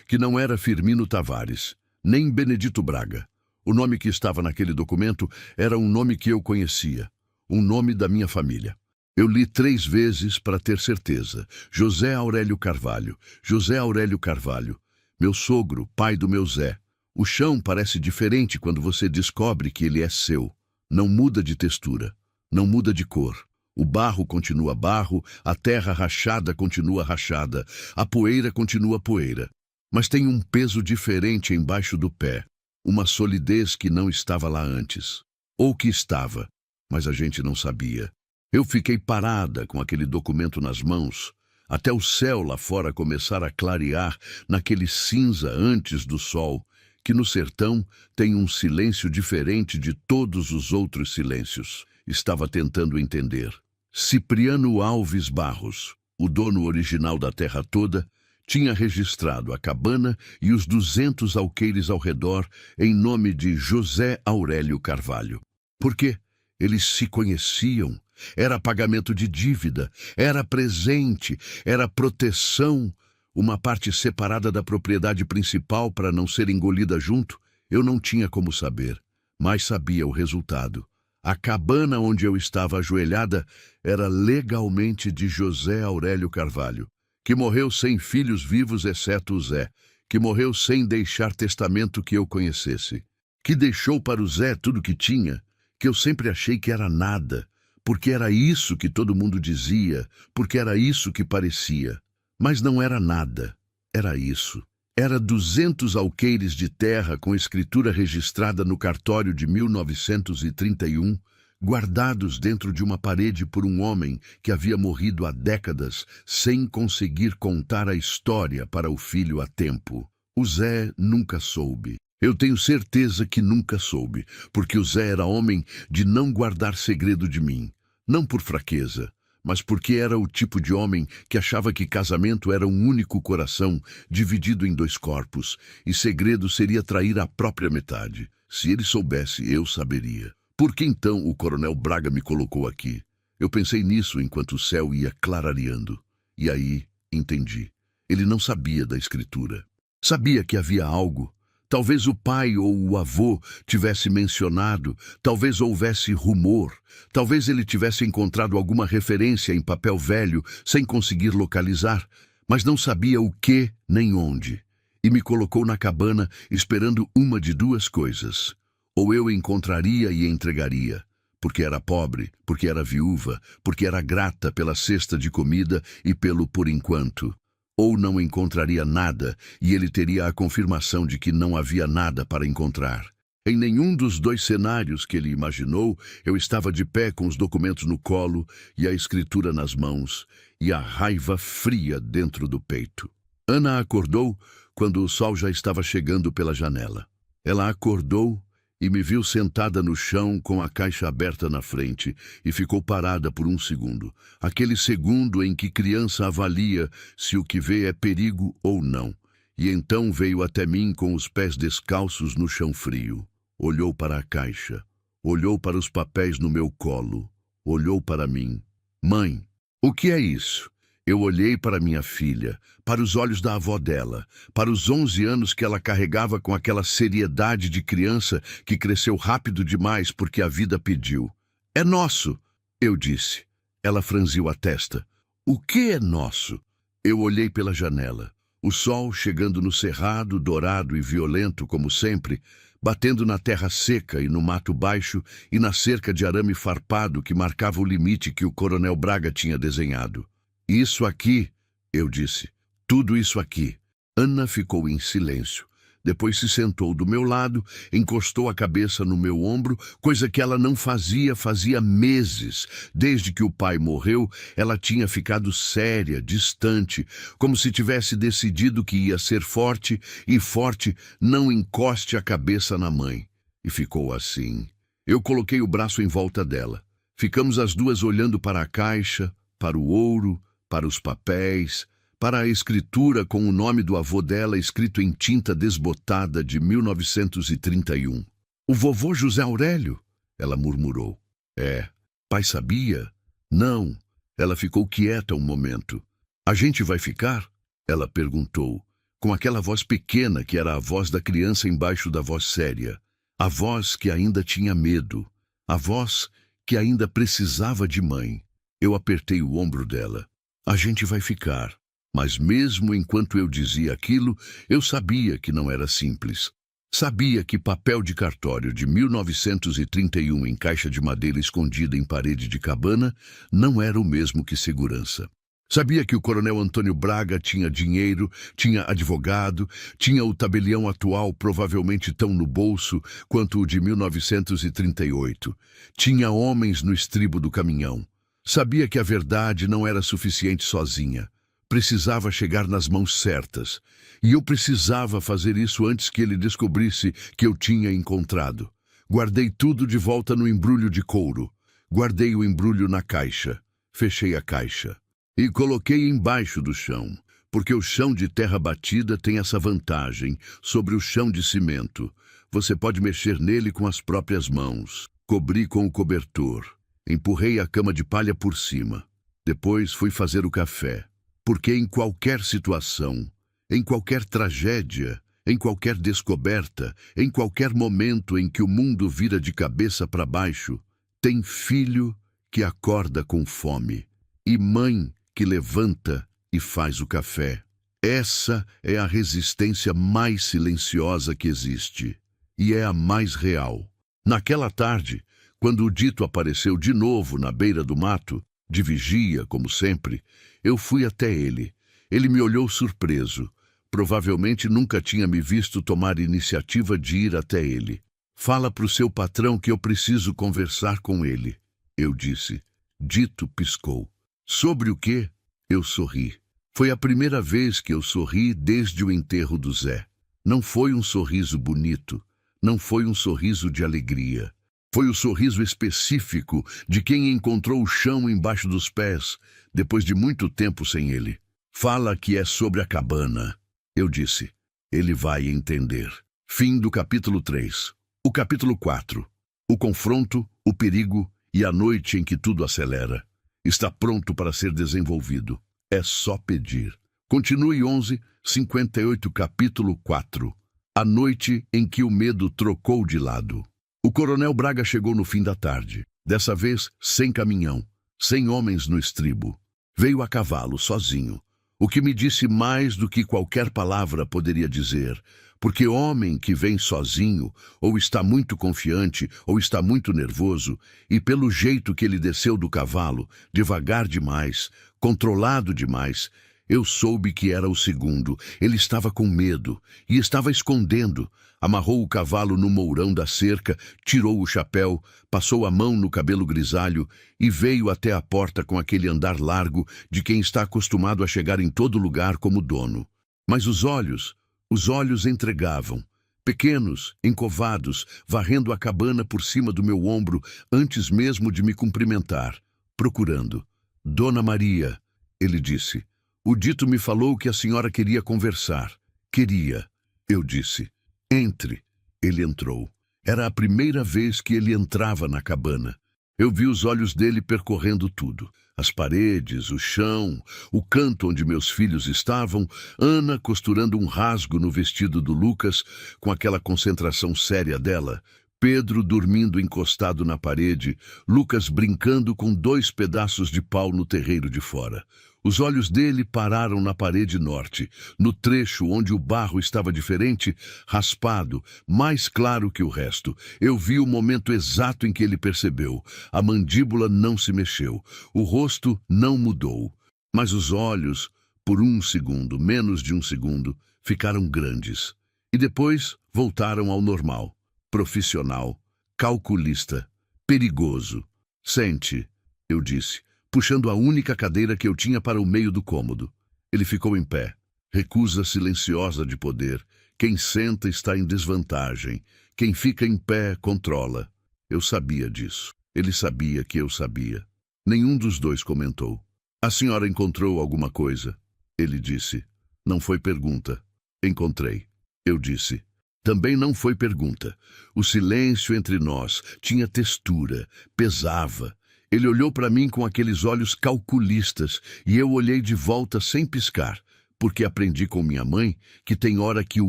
Speaker 1: que não era Firmino Tavares, nem Benedito Braga. O nome que estava naquele documento era um nome que eu conhecia, um nome da minha família. Eu li 3 vezes para ter certeza. José Aurélio Carvalho, José Aurélio Carvalho, meu sogro, pai do meu Zé. O chão parece diferente quando você descobre que ele é seu. Não muda de textura, não muda de cor. O barro continua barro, a terra rachada continua rachada, a poeira continua poeira. Mas tem um peso diferente embaixo do pé, uma solidez que não estava lá antes. Ou que estava, mas a gente não sabia. Eu fiquei parada com aquele documento nas mãos, até o céu lá fora começar a clarear naquele cinza antes do sol, que no sertão tem um silêncio diferente de todos os outros silêncios. Estava tentando entender. Cipriano Alves Barros, o dono original da terra toda, tinha registrado a cabana e os 200 alqueires ao redor em nome de José Aurélio Carvalho. Por quê? Eles se conheciam. Era pagamento de dívida, era presente, era proteção, uma parte separada da propriedade principal para não ser engolida junto. Eu não tinha como saber, mas sabia o resultado. A cabana onde eu estava ajoelhada era legalmente de José Aurélio Carvalho, que morreu sem filhos vivos exceto o Zé, que morreu sem deixar testamento que eu conhecesse, que deixou para o Zé tudo que tinha, que eu sempre achei que era nada, porque era isso que todo mundo dizia, porque era isso que parecia. Mas não era nada, era isso. Era 200 alqueires de terra com escritura registrada no cartório de 1931, guardados dentro de uma parede por um homem que havia morrido há décadas sem conseguir contar a história para o filho a tempo. O Zé nunca soube. Eu tenho certeza que nunca soube, porque o Zé era homem de não guardar segredo de mim. Não por fraqueza, mas porque era o tipo de homem que achava que casamento era um único coração dividido em 2 corpos, e segredo seria trair a própria metade. Se ele soubesse, eu saberia. Por que então o coronel Braga me colocou aqui? Eu pensei nisso enquanto o céu ia clareando. E aí, entendi. Ele não sabia da escritura. Sabia que havia algo. Talvez o pai ou o avô tivesse mencionado, talvez houvesse rumor, talvez ele tivesse encontrado alguma referência em papel velho sem conseguir localizar, mas não sabia o que nem onde. E me colocou na cabana esperando uma de 2 coisas. Ou eu encontraria e entregaria, porque era pobre, porque era viúva, porque era grata pela cesta de comida e pelo por enquanto. Ou não encontraria nada, e ele teria a confirmação de que não havia nada para encontrar. Em nenhum dos dois cenários que ele imaginou, eu estava de pé com os documentos no colo e a escritura nas mãos, e a raiva fria dentro do peito. Ana acordou quando o sol já estava chegando pela janela. Ela acordou e me viu sentada no chão com a caixa aberta na frente e ficou parada por um segundo. Aquele segundo em que criança avalia se o que vê é perigo ou não. E então veio até mim com os pés descalços no chão frio. Olhou para a caixa, olhou para os papéis no meu colo, olhou para mim. Mãe, o que é isso? Eu olhei para minha filha, para os olhos da avó dela, para os 11 anos que ela carregava com aquela seriedade de criança que cresceu rápido demais porque a vida pediu. É nosso, eu disse. Ela franziu a testa. O que é nosso? Eu olhei pela janela. O sol chegando no cerrado, dourado e violento como sempre, batendo na terra seca e no mato baixo e na cerca de arame farpado que marcava o limite que o coronel Braga tinha desenhado. Isso aqui, eu disse. Tudo isso aqui. Ana ficou em silêncio. Depois se sentou do meu lado, encostou a cabeça no meu ombro, coisa que ela não fazia meses. Desde que o pai morreu, ela tinha ficado séria, distante, como se tivesse decidido que ia ser forte, e forte não encoste a cabeça na mãe. E ficou assim. Eu coloquei o braço em volta dela. Ficamos as duas olhando para a caixa, para o ouro, para os papéis, para a escritura com o nome do avô dela escrito em tinta desbotada de 1931. O vovô José Aurélio, ela murmurou. É, pai sabia? Não. Ela ficou quieta um momento. A gente vai ficar? Ela perguntou, com aquela voz pequena que era a voz da criança embaixo da voz séria. A voz que ainda tinha medo. A voz que ainda precisava de mãe. Eu apertei o ombro dela. A gente vai ficar. Mas mesmo enquanto eu dizia aquilo, eu sabia que não era simples. Sabia que papel de cartório de 1931 em caixa de madeira escondida em parede de cabana não era o mesmo que segurança. Sabia que o coronel Antônio Braga tinha dinheiro, tinha advogado, tinha o tabelião atual provavelmente tão no bolso quanto o de 1938. Tinha homens no estribo do caminhão. Sabia que a verdade não era suficiente sozinha. Precisava chegar nas mãos certas. E eu precisava fazer isso antes que ele descobrisse que eu tinha encontrado. Guardei tudo de volta no embrulho de couro. Guardei o embrulho na caixa. Fechei a caixa. E coloquei embaixo do chão, porque o chão de terra batida tem essa vantagem sobre o chão de cimento. Você pode mexer nele com as próprias mãos. Cobri com o cobertor. Empurrei a cama de palha por cima. Depois fui fazer o café. Porque em qualquer situação, em qualquer tragédia, em qualquer descoberta, em qualquer momento em que o mundo vira de cabeça para baixo, tem filho que acorda com fome e mãe que levanta e faz o café. Essa é a resistência mais silenciosa que existe e é a mais real. Naquela tarde, quando o dito apareceu de novo na beira do mato, de vigia, como sempre, eu fui até ele. Ele me olhou surpreso. Provavelmente nunca tinha me visto tomar iniciativa de ir até ele. Fala pro seu patrão que eu preciso conversar com ele, eu disse. Dito piscou. Sobre o quê? Eu sorri. Foi a primeira vez que eu sorri desde o enterro do Zé. Não foi um sorriso bonito. Não foi um sorriso de alegria. Foi o sorriso específico de quem encontrou o chão embaixo dos pés, depois de muito tempo sem ele. Fala que é sobre a cabana, eu disse. Ele vai entender. Fim do capítulo 3. O capítulo 4. O confronto, o perigo e a noite em que tudo acelera. Está pronto para ser desenvolvido. É só pedir. Continue 11:58, capítulo 4. A noite em que o medo trocou de lado. O coronel Braga chegou no fim da tarde, dessa vez sem caminhão, sem homens no estribo. Veio a cavalo, sozinho, o que me disse mais do que qualquer palavra poderia dizer, porque homem que vem sozinho, ou está muito confiante, ou está muito nervoso, e pelo jeito que ele desceu do cavalo, devagar demais, controlado demais, Eu soube que era o segundo. Ele estava com medo e estava escondendo. Amarrou o cavalo no mourão da cerca, tirou o chapéu, passou a mão no cabelo grisalho e veio até a porta com aquele andar largo de quem está acostumado a chegar em todo lugar como dono. Mas os olhos entregavam. Pequenos, encovados, varrendo a cabana por cima do meu ombro antes mesmo de me cumprimentar, procurando. Dona Maria, ele disse. O dito me falou que a senhora queria conversar. Queria, eu disse. Entre. Ele entrou. Era a primeira vez que ele entrava na cabana. Eu vi os olhos dele percorrendo tudo. As paredes, o chão, o canto onde meus filhos estavam, Ana costurando um rasgo no vestido do Lucas, com aquela concentração séria dela, Pedro dormindo encostado na parede, Lucas brincando com 2 pedaços de pau no terreiro de fora. Os olhos dele pararam na parede norte, no trecho onde o barro estava diferente, raspado, mais claro que o resto. Eu vi o momento exato em que ele percebeu. A mandíbula não se mexeu, o rosto não mudou. Mas os olhos, por um segundo, menos de um segundo, ficaram grandes. E depois voltaram ao normal. Profissional, calculista, perigoso. Sente, eu disse, puxando a única cadeira que eu tinha para o meio do cômodo. Ele ficou em pé. Recusa silenciosa de poder. Quem senta está em desvantagem. Quem fica em pé controla. Eu sabia disso. Ele sabia que eu sabia. Nenhum dos dois comentou. A senhora encontrou alguma coisa? Ele disse. Não foi pergunta. Encontrei. Eu disse. Também não foi pergunta. O silêncio entre nós tinha textura, pesava. Ele olhou para mim com aqueles olhos calculistas e eu olhei de volta sem piscar, porque aprendi com minha mãe que tem hora que o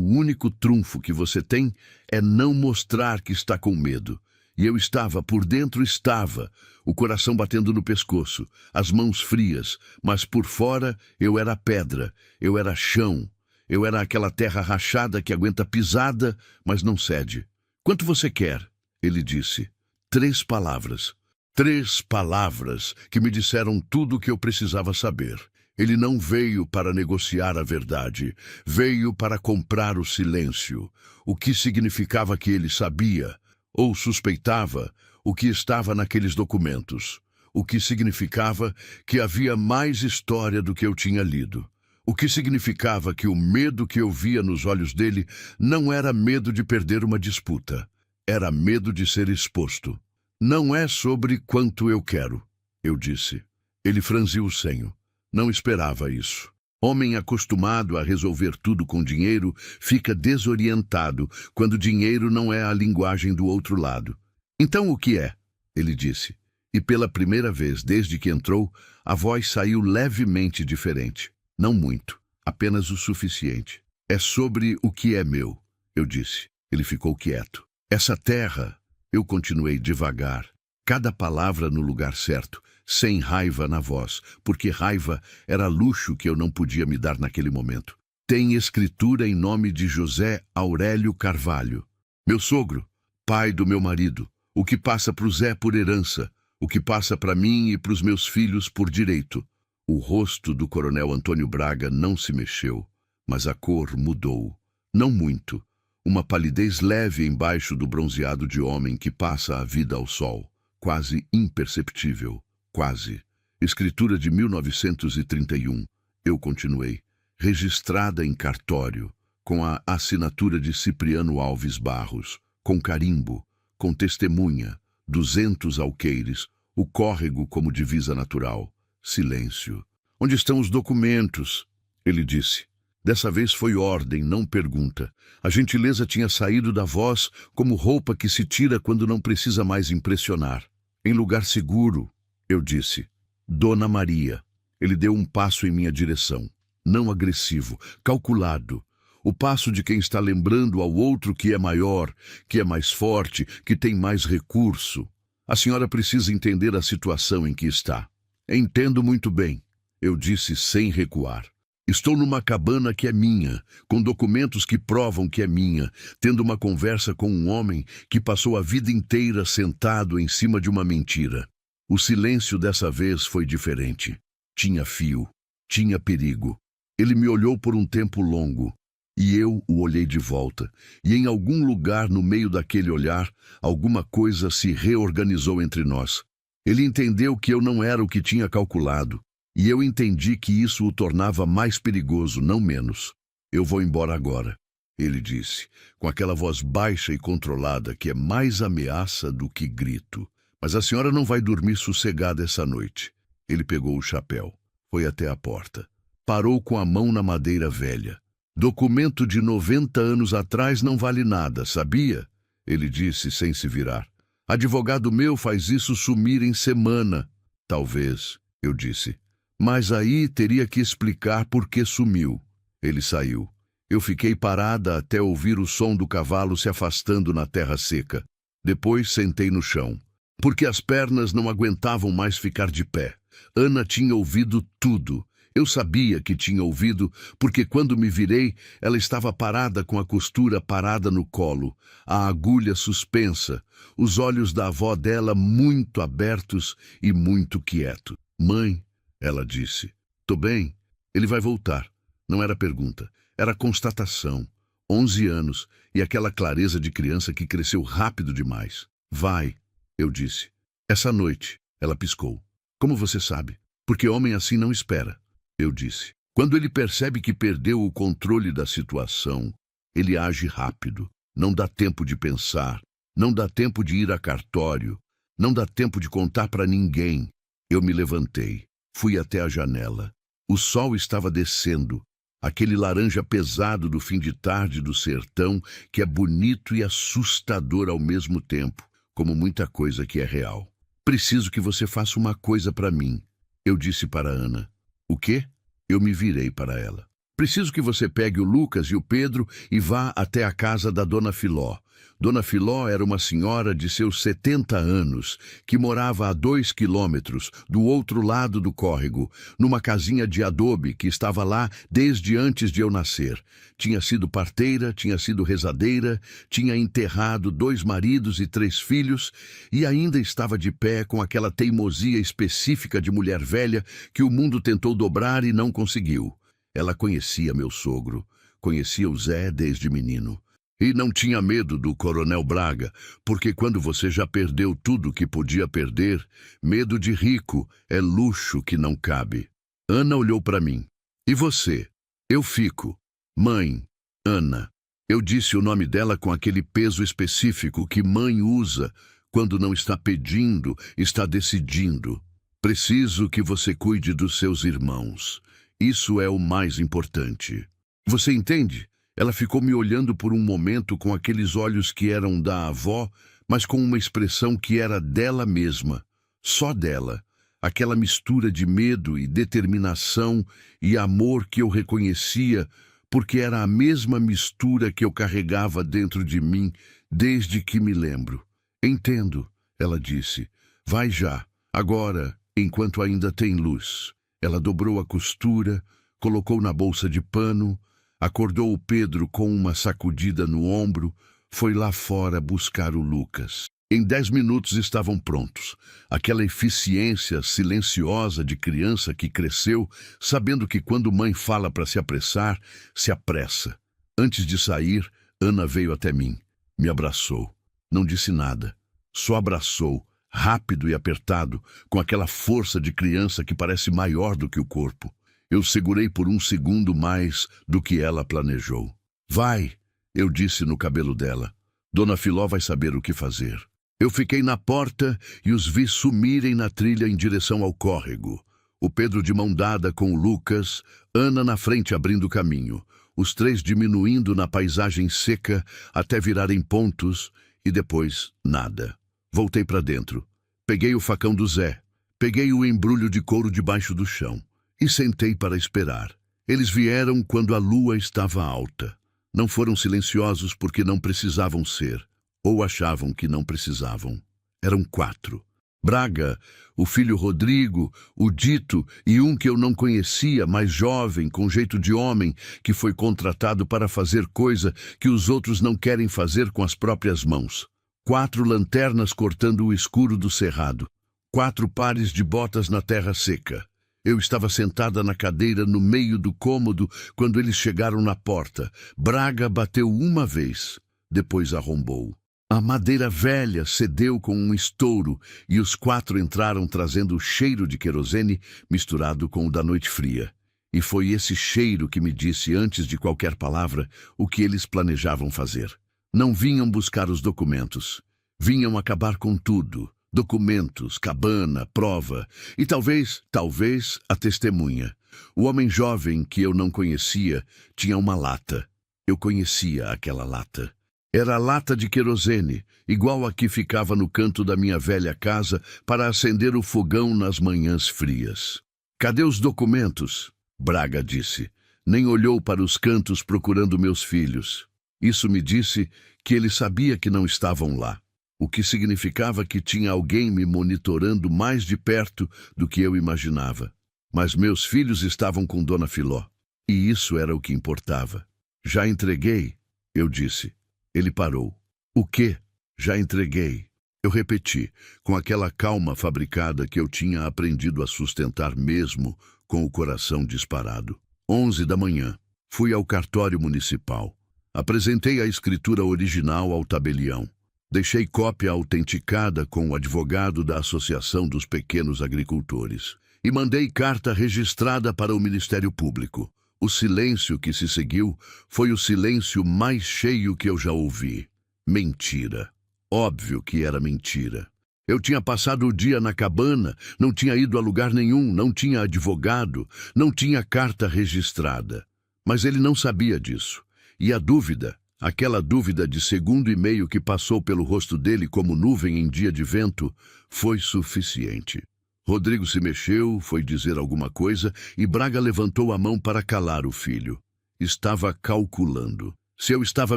Speaker 1: único trunfo que você tem é não mostrar que está com medo. E eu estava, por dentro estava, o coração batendo no pescoço, as mãos frias, mas por fora eu era pedra, eu era chão. Eu era aquela terra rachada que aguenta pisada, mas não cede. Quanto você quer? Ele disse. 3 palavras. 3 palavras que me disseram tudo o que eu precisava saber. Ele não veio para negociar a verdade. Veio para comprar o silêncio. O que significava que ele sabia, ou suspeitava, o que estava naqueles documentos. O que significava que havia mais história do que eu tinha lido. O que significava que o medo que eu via nos olhos dele não era medo de perder uma disputa. Era medo de ser exposto. Não é sobre quanto eu quero, eu disse. Ele franziu o senho. Não esperava isso. Homem acostumado a resolver tudo com dinheiro fica desorientado quando dinheiro não é a linguagem do outro lado. Então o que é? Ele disse. E pela primeira vez desde que entrou, a voz saiu levemente diferente. Não muito, apenas o suficiente. É sobre o que é meu, eu disse. Ele ficou quieto. Essa terra, eu continuei devagar, cada palavra no lugar certo, sem raiva na voz, porque raiva era luxo que eu não podia me dar naquele momento. Tem escritura em nome de José Aurélio Carvalho. Meu sogro, pai do meu marido, o que passa para o Zé por herança, o que passa para mim e para os meus filhos por direito. O rosto do coronel Antônio Braga não se mexeu, mas a cor mudou. Não muito. Uma palidez leve embaixo do bronzeado de homem que passa a vida ao sol. Quase imperceptível. Quase. Escritura de 1931. Eu continuei. Registrada em cartório, com a assinatura de Cipriano Alves Barros, com carimbo, com testemunha, 200 alqueires, o córrego como divisa natural. Silêncio. Onde estão os documentos? Ele disse. Dessa vez foi ordem, não pergunta. A gentileza tinha saído da voz como roupa que se tira quando não precisa mais impressionar. Em lugar seguro, eu disse. Dona Maria. Ele deu um passo em minha direção. Não agressivo, calculado. O passo de quem está lembrando ao outro que é maior, que é mais forte, que tem mais recurso. A senhora precisa entender a situação em que está. Entendo muito bem, eu disse sem recuar. Estou numa cabana que é minha, com documentos que provam que é minha, tendo uma conversa com um homem que passou a vida inteira sentado em cima de uma mentira. O silêncio dessa vez foi diferente. Tinha fio, tinha perigo. Ele me olhou por um tempo longo, e eu o olhei de volta, e em algum lugar no meio daquele olhar, alguma coisa se reorganizou entre nós. Ele entendeu que eu não era o que tinha calculado, e eu entendi que isso o tornava mais perigoso, não menos. Eu vou embora agora, ele disse, com aquela voz baixa e controlada que é mais ameaça do que grito. Mas a senhora não vai dormir sossegada essa noite. Ele pegou o chapéu, foi até a porta. Parou com a mão na madeira velha. Documento de 90 anos atrás não vale nada, sabia? Ele disse sem se virar. Advogado meu faz isso sumir em semana. Talvez, eu disse. Mas aí teria que explicar por que sumiu. Ele saiu. Eu fiquei parada até ouvir o som do cavalo se afastando na terra seca. Depois sentei no chão, porque as pernas não aguentavam mais ficar de pé. Ana tinha ouvido tudo. Eu sabia que tinha ouvido, porque quando me virei, ela estava parada com a costura parada no colo, a agulha suspensa, os olhos da avó dela muito abertos e muito quietos. Mãe, ela disse, tô bem, ele vai voltar. Não era pergunta, era constatação. 11 anos e aquela clareza de criança que cresceu rápido demais. Vai, eu disse. Essa noite, ela piscou. Como você sabe? Porque homem assim não espera. Eu disse. Quando ele percebe que perdeu o controle da situação, ele age rápido. Não dá tempo de pensar, não dá tempo de ir a cartório, não dá tempo de contar para ninguém. Eu me levantei, fui até a janela. O sol estava descendo, aquele laranja pesado do fim de tarde do sertão que é bonito e assustador ao mesmo tempo, como muita coisa que é real. Preciso que você faça uma coisa para mim, eu disse para Ana. O quê? Eu me virei para ela. Preciso que você pegue o Lucas e o Pedro e vá até a casa da Dona Filó. Dona Filó era uma senhora de seus 70 anos, que morava a 2 quilômetros do outro lado do córrego, numa casinha de adobe que estava lá desde antes de eu nascer. Tinha sido parteira, tinha sido rezadeira, tinha enterrado 2 maridos e 3 filhos e ainda estava de pé com aquela teimosia específica de mulher velha que o mundo tentou dobrar e não conseguiu. Ela conhecia meu sogro, conhecia o Zé desde menino. E não tinha medo do Coronel Braga, porque quando você já perdeu tudo que podia perder, medo de rico é luxo que não cabe. Ana olhou para mim. E você? Eu fico. Mãe, Ana. Eu disse o nome dela com aquele peso específico que mãe usa quando não está pedindo, está decidindo. Preciso que você cuide dos seus irmãos. Isso é o mais importante. Você entende? Ela ficou me olhando por um momento com aqueles olhos que eram da avó, mas com uma expressão que era dela mesma, só dela. Aquela mistura de medo e determinação e amor que eu reconhecia, porque era a mesma mistura que eu carregava dentro de mim desde que me lembro. Entendo, ela disse. Vai já, agora, enquanto ainda tem luz. Ela dobrou a costura, colocou na bolsa de pano, acordou o Pedro com uma sacudida no ombro, foi lá fora buscar o Lucas. Em 10 minutos estavam prontos. Aquela eficiência silenciosa de criança que cresceu, sabendo que quando mãe fala para se apressar, se apressa. Antes de sair, Ana veio até mim, me abraçou. Não disse nada, só abraçou, rápido e apertado, com aquela força de criança que parece maior do que o corpo. Eu segurei por um segundo mais do que ela planejou. Vai, eu disse no cabelo dela. Dona Filó vai saber o que fazer. Eu fiquei na porta e os vi sumirem na trilha em direção ao córrego. O Pedro de mão dada com o Lucas, Ana na frente abrindo caminho. Os 3 diminuindo na paisagem seca até virarem pontos e depois nada. Voltei para dentro. Peguei o facão do Zé. Peguei o embrulho de couro debaixo do chão. E sentei para esperar. Eles vieram quando a lua estava alta. Não foram silenciosos porque não precisavam ser, ou achavam que não precisavam. Eram 4. Braga, o filho Rodrigo, o Dito e um que eu não conhecia, mais jovem, com jeito de homem, que foi contratado para fazer coisa que os outros não querem fazer com as próprias mãos. 4 lanternas cortando o escuro do cerrado. 4 pares de botas na terra seca. Eu estava sentada na cadeira no meio do cômodo quando eles chegaram na porta. Braga bateu uma vez, depois arrombou. A madeira velha cedeu com um estouro e os 4 entraram trazendo o cheiro de querosene misturado com o da noite fria. E foi esse cheiro que me disse, antes de qualquer palavra, o que eles planejavam fazer. Não vinham buscar os documentos. Vinham acabar com tudo. Documentos, cabana, prova e talvez a testemunha. O homem jovem que eu não conhecia tinha uma lata. Eu conhecia aquela lata. Era a lata de querosene, igual a que ficava no canto da minha velha casa para acender o fogão nas manhãs frias. Cadê os documentos? Braga disse. Nem olhou para os cantos procurando meus filhos. Isso me disse que ele sabia que não estavam lá. O que significava que tinha alguém me monitorando mais de perto do que eu imaginava. Mas meus filhos estavam com Dona Filó, e isso era o que importava. Já entreguei, eu disse. Ele parou. O quê? Já entreguei. Eu repeti, com aquela calma fabricada que eu tinha aprendido a sustentar mesmo com o coração disparado. 11 da manhã. Fui ao cartório municipal. Apresentei a escritura original ao tabelião. Deixei cópia autenticada com o advogado da Associação dos Pequenos Agricultores. E mandei carta registrada para o Ministério Público. O silêncio que se seguiu foi o silêncio mais cheio que eu já ouvi. Mentira. Óbvio que era mentira. Eu tinha passado o dia na cabana, não tinha ido a lugar nenhum, não tinha advogado, não tinha carta registrada. Mas ele não sabia disso. E a dúvida, aquela dúvida de segundo e meio que passou pelo rosto dele como nuvem em dia de vento, foi suficiente. Rodrigo se mexeu, foi dizer alguma coisa e Braga levantou a mão para calar o filho. Estava calculando. Se eu estava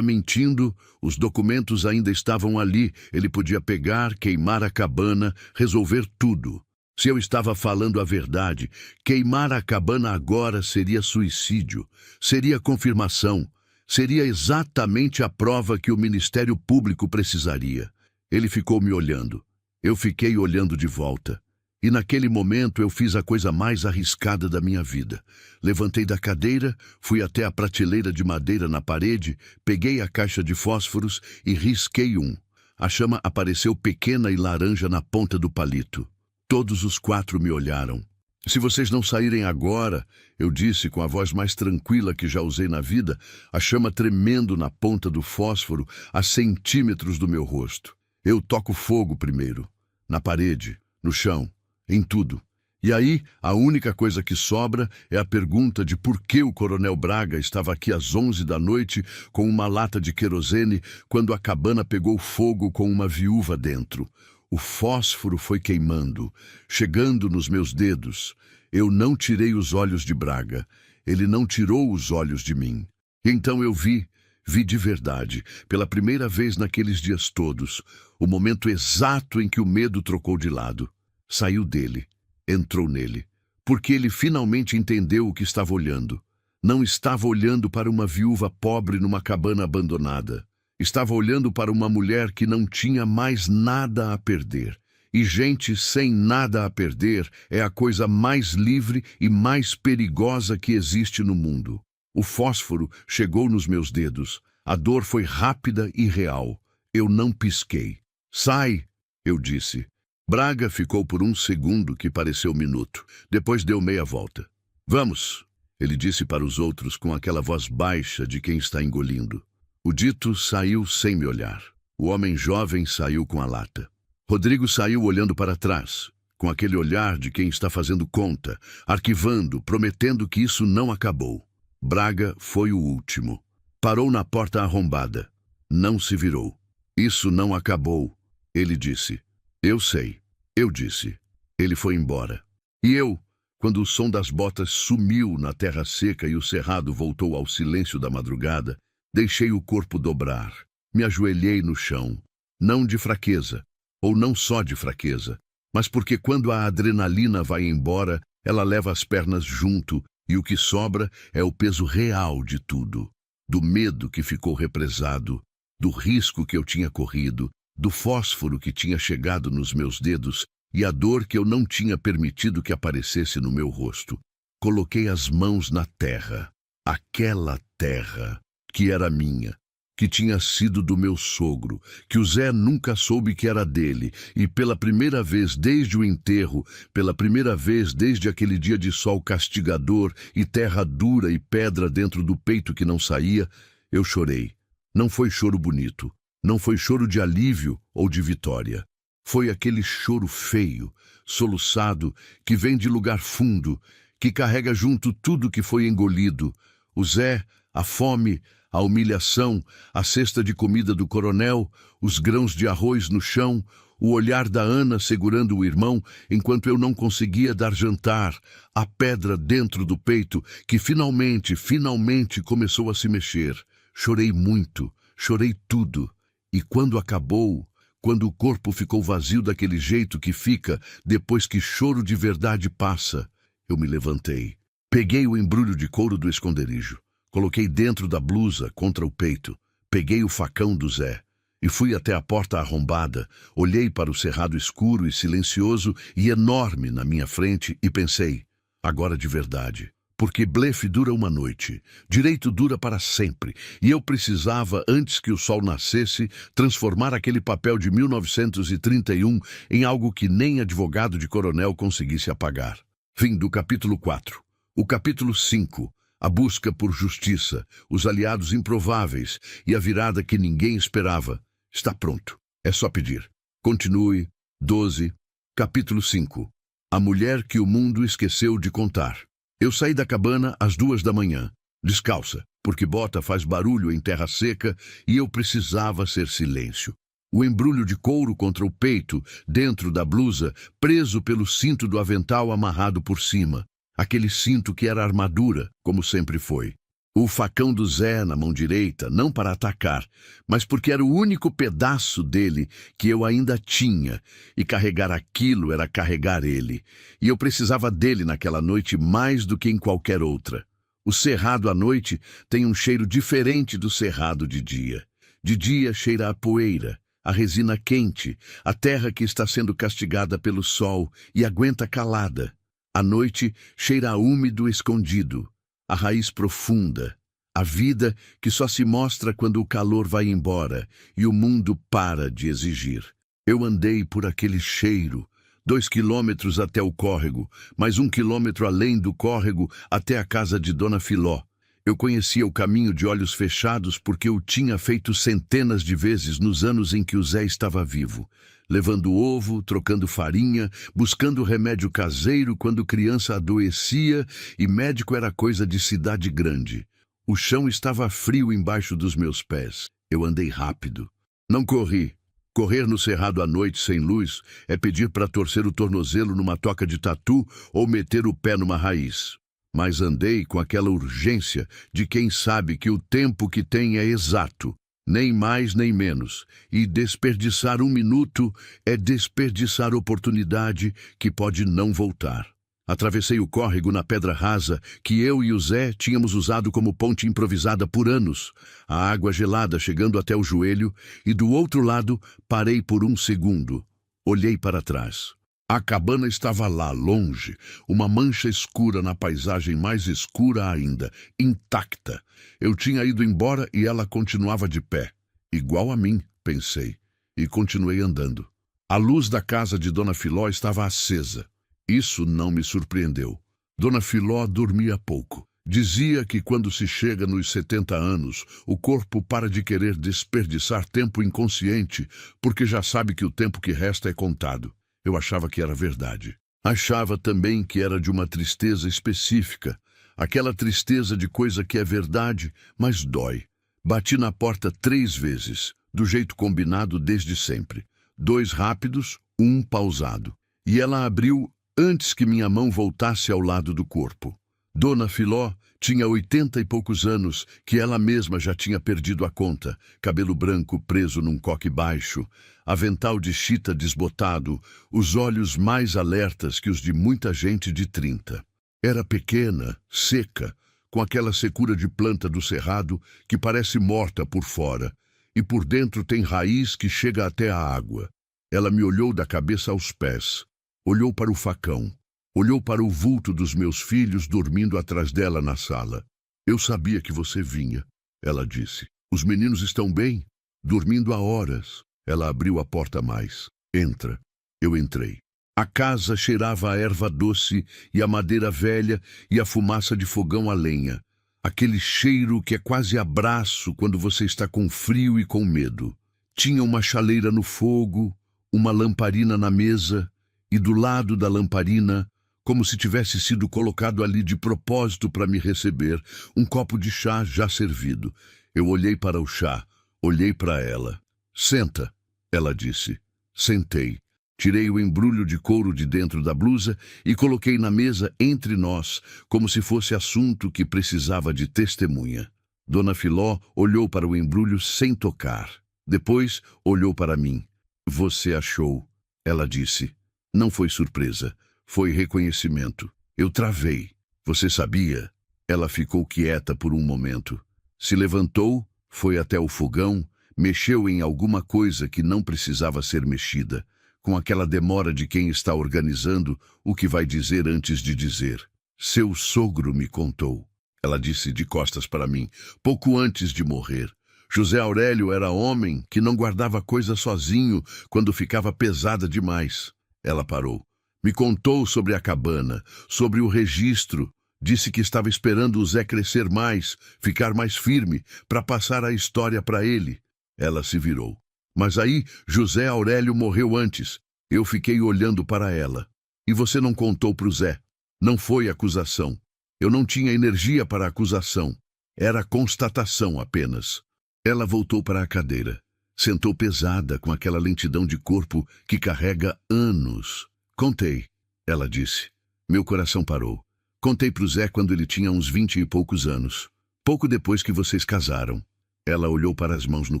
Speaker 1: mentindo, os documentos ainda estavam ali. Ele podia pegar, queimar a cabana, resolver tudo. Se eu estava falando a verdade, queimar a cabana agora seria suicídio, seria confirmação. Seria exatamente a prova que o Ministério Público precisaria. Ele ficou me olhando. Eu fiquei olhando de volta. E naquele momento eu fiz a coisa mais arriscada da minha vida. Levantei da cadeira, fui até a prateleira de madeira na parede, peguei a caixa de fósforos e risquei um. A chama apareceu pequena e laranja na ponta do palito. Todos os 4 me olharam. Se vocês não saírem agora, eu disse com a voz mais tranquila que já usei na vida, a chama tremendo na ponta do fósforo a centímetros do meu rosto. Eu toco fogo primeiro, na parede, no chão, em tudo. E aí, a única coisa que sobra é a pergunta de por que o Coronel Braga estava aqui às 11 da noite com uma lata de querosene quando a cabana pegou fogo com uma viúva dentro. O fósforo foi queimando, chegando nos meus dedos. Eu não tirei os olhos de Braga. Ele não tirou os olhos de mim. Então eu vi de verdade, pela primeira vez naqueles dias todos, o momento exato em que o medo trocou de lado. Saiu dele, entrou nele, porque ele finalmente entendeu o que estava olhando. Não estava olhando para uma viúva pobre numa cabana abandonada. Estava olhando para uma mulher que não tinha mais nada a perder. E gente sem nada a perder é a coisa mais livre e mais perigosa que existe no mundo. O fósforo chegou nos meus dedos. A dor foi rápida e real. Eu não pisquei. Sai, eu disse. Braga ficou por um segundo que pareceu minuto. Depois deu meia volta. Vamos, ele disse para os outros com aquela voz baixa de quem está engolindo. O dito saiu sem me olhar. O homem jovem saiu com a lata. Rodrigo saiu olhando para trás, com aquele olhar de quem está fazendo conta, arquivando, prometendo que isso não acabou. Braga foi o último. Parou na porta arrombada. Não se virou. Isso não acabou, ele disse. Eu sei, eu disse. Ele foi embora. E eu, quando o som das botas sumiu na terra seca e o cerrado voltou ao silêncio da madrugada, deixei o corpo dobrar, me ajoelhei no chão, não de fraqueza, ou não só de fraqueza, mas porque quando a adrenalina vai embora, ela leva as pernas junto e o que sobra é o peso real de tudo, do medo que ficou represado, do risco que eu tinha corrido, do fósforo que tinha chegado nos meus dedos e a dor que eu não tinha permitido que aparecesse no meu rosto. Coloquei as mãos na terra, aquela terra que era minha, que tinha sido do meu sogro, que o Zé nunca soube que era dele, e pela primeira vez desde o enterro, pela primeira vez desde aquele dia de sol castigador e terra dura e pedra dentro do peito que não saía, eu chorei. Não foi choro bonito, não foi choro de alívio ou de vitória. Foi aquele choro feio, soluçado, que vem de lugar fundo, que carrega junto tudo que foi engolido. O Zé, a fome, a humilhação, a cesta de comida do coronel, os grãos de arroz no chão, o olhar da Ana segurando o irmão enquanto eu não conseguia dar jantar, a pedra dentro do peito que finalmente começou a se mexer. Chorei muito, chorei tudo. E quando acabou, quando o corpo ficou vazio daquele jeito que fica depois que choro de verdade passa, eu me levantei. Peguei o embrulho de couro do esconderijo. Coloquei dentro da blusa, contra o peito. Peguei o facão do Zé e fui até a porta arrombada. Olhei para o cerrado escuro e silencioso e enorme na minha frente e pensei, agora de verdade. Porque blefe dura uma noite, direito dura para sempre, e eu precisava, antes que o sol nascesse, transformar aquele papel de 1931 em algo que nem advogado de coronel conseguisse apagar. Fim do capítulo 4. O capítulo 5. A busca por justiça, os aliados improváveis e a virada que ninguém esperava. Está pronto. É só pedir. Continue. 12. Capítulo 5. A mulher que o mundo esqueceu de contar. Eu saí da cabana às 2 da manhã, descalça, porque bota faz barulho em terra seca e eu precisava ser silêncio. O embrulho de couro contra o peito, dentro da blusa, preso pelo cinto do avental amarrado por cima. Aquele cinto que era armadura, como sempre foi. O facão do Zé na mão direita, não para atacar, mas porque era o único pedaço dele que eu ainda tinha, e carregar aquilo era carregar ele. E eu precisava dele naquela noite mais do que em qualquer outra. O cerrado à noite tem um cheiro diferente do cerrado de dia. De dia cheira a poeira, a resina quente, a terra que está sendo castigada pelo sol e aguenta calada. À noite cheira a úmido escondido, a raiz profunda, a vida que só se mostra quando o calor vai embora e o mundo para de exigir. Eu andei por aquele cheiro, 2 quilômetros até o córrego, mais 1 quilômetro além do córrego até a casa de Dona Filó. Eu conhecia o caminho de olhos fechados porque eu tinha feito centenas de vezes nos anos em que o Zé estava vivo. Levando ovo, trocando farinha, buscando remédio caseiro quando criança adoecia e médico era coisa de cidade grande. O chão estava frio embaixo dos meus pés. Eu andei rápido. Não corri. Correr no cerrado à noite sem luz é pedir para torcer o tornozelo numa toca de tatu ou meter o pé numa raiz. Mas andei com aquela urgência de quem sabe que o tempo que tem é exato, nem mais nem menos, e desperdiçar 1 minuto é desperdiçar oportunidade que pode não voltar. Atravessei o córrego na pedra rasa que eu e o Zé tínhamos usado como ponte improvisada por anos, a água gelada chegando até o joelho, e do outro lado parei por 1 segundo. Olhei para trás. A cabana estava lá, longe, uma mancha escura na paisagem mais escura ainda, intacta. Eu tinha ido embora e ela continuava de pé. Igual a mim, pensei, e continuei andando. A luz da casa de Dona Filó estava acesa. Isso não me surpreendeu. Dona Filó dormia pouco. Dizia que quando se chega nos 70 anos, o corpo para de querer desperdiçar tempo inconsciente, porque já sabe que o tempo que resta é contado. Eu achava que era verdade. Achava também que era de uma tristeza específica, aquela tristeza de coisa que é verdade, mas dói. Bati na porta 3 vezes, do jeito combinado desde sempre. 2 rápidos, 1 pausado. E ela abriu antes que minha mão voltasse ao lado do corpo. Dona Filó tinha 80 e poucos anos, que ela mesma já tinha perdido a conta, cabelo branco preso num coque baixo, avental de chita desbotado, os olhos mais alertas que os de muita gente de 30. Era pequena, seca, com aquela secura de planta do cerrado que parece morta por fora, e por dentro tem raiz que chega até a água. Ela me olhou da cabeça aos pés. Olhou para o facão. Olhou para o vulto dos meus filhos dormindo atrás dela na sala. Eu sabia que você vinha, ela disse. Os meninos estão bem? Dormindo há horas. Ela abriu a porta mais. Entra. Eu entrei. A casa cheirava a erva doce e a madeira velha e a fumaça de fogão a lenha. Aquele cheiro que é quase abraço quando você está com frio e com medo. Tinha uma chaleira no fogo, uma lamparina na mesa e do lado da lamparina, como se tivesse sido colocado ali de propósito para me receber, um copo de chá já servido. Eu olhei para o chá, olhei para ela. Senta, ela disse. Sentei. Tirei o embrulho de couro de dentro da blusa e coloquei na mesa entre nós, como se fosse assunto que precisava de testemunha. Dona Filó olhou para o embrulho sem tocar. Depois olhou para mim. Você achou, ela disse. Não foi surpresa, foi reconhecimento. Eu travei. Você sabia? Ela ficou quieta por um momento. Se levantou, foi até o fogão, mexeu em alguma coisa que não precisava ser mexida, com aquela demora de quem está organizando o que vai dizer antes de dizer. Seu sogro me contou, ela disse de costas para mim, pouco antes de morrer. José Aurélio era homem que não guardava coisa sozinho quando ficava pesada demais. Ela parou. Me contou sobre a cabana, sobre o registro. Disse que estava esperando o Zé crescer mais, ficar mais firme, para passar a história para ele. Ela se virou. Mas aí José Aurélio morreu antes. Eu fiquei olhando para ela. E você não contou para o Zé. Não foi acusação. Eu não tinha energia para acusação. Era constatação apenas. Ela voltou para a cadeira. Sentou pesada com aquela lentidão de corpo que carrega anos. Contei, ela disse. Meu coração parou. Contei para o Zé quando ele tinha uns 20 e poucos anos. Pouco depois que vocês casaram. Ela olhou para as mãos no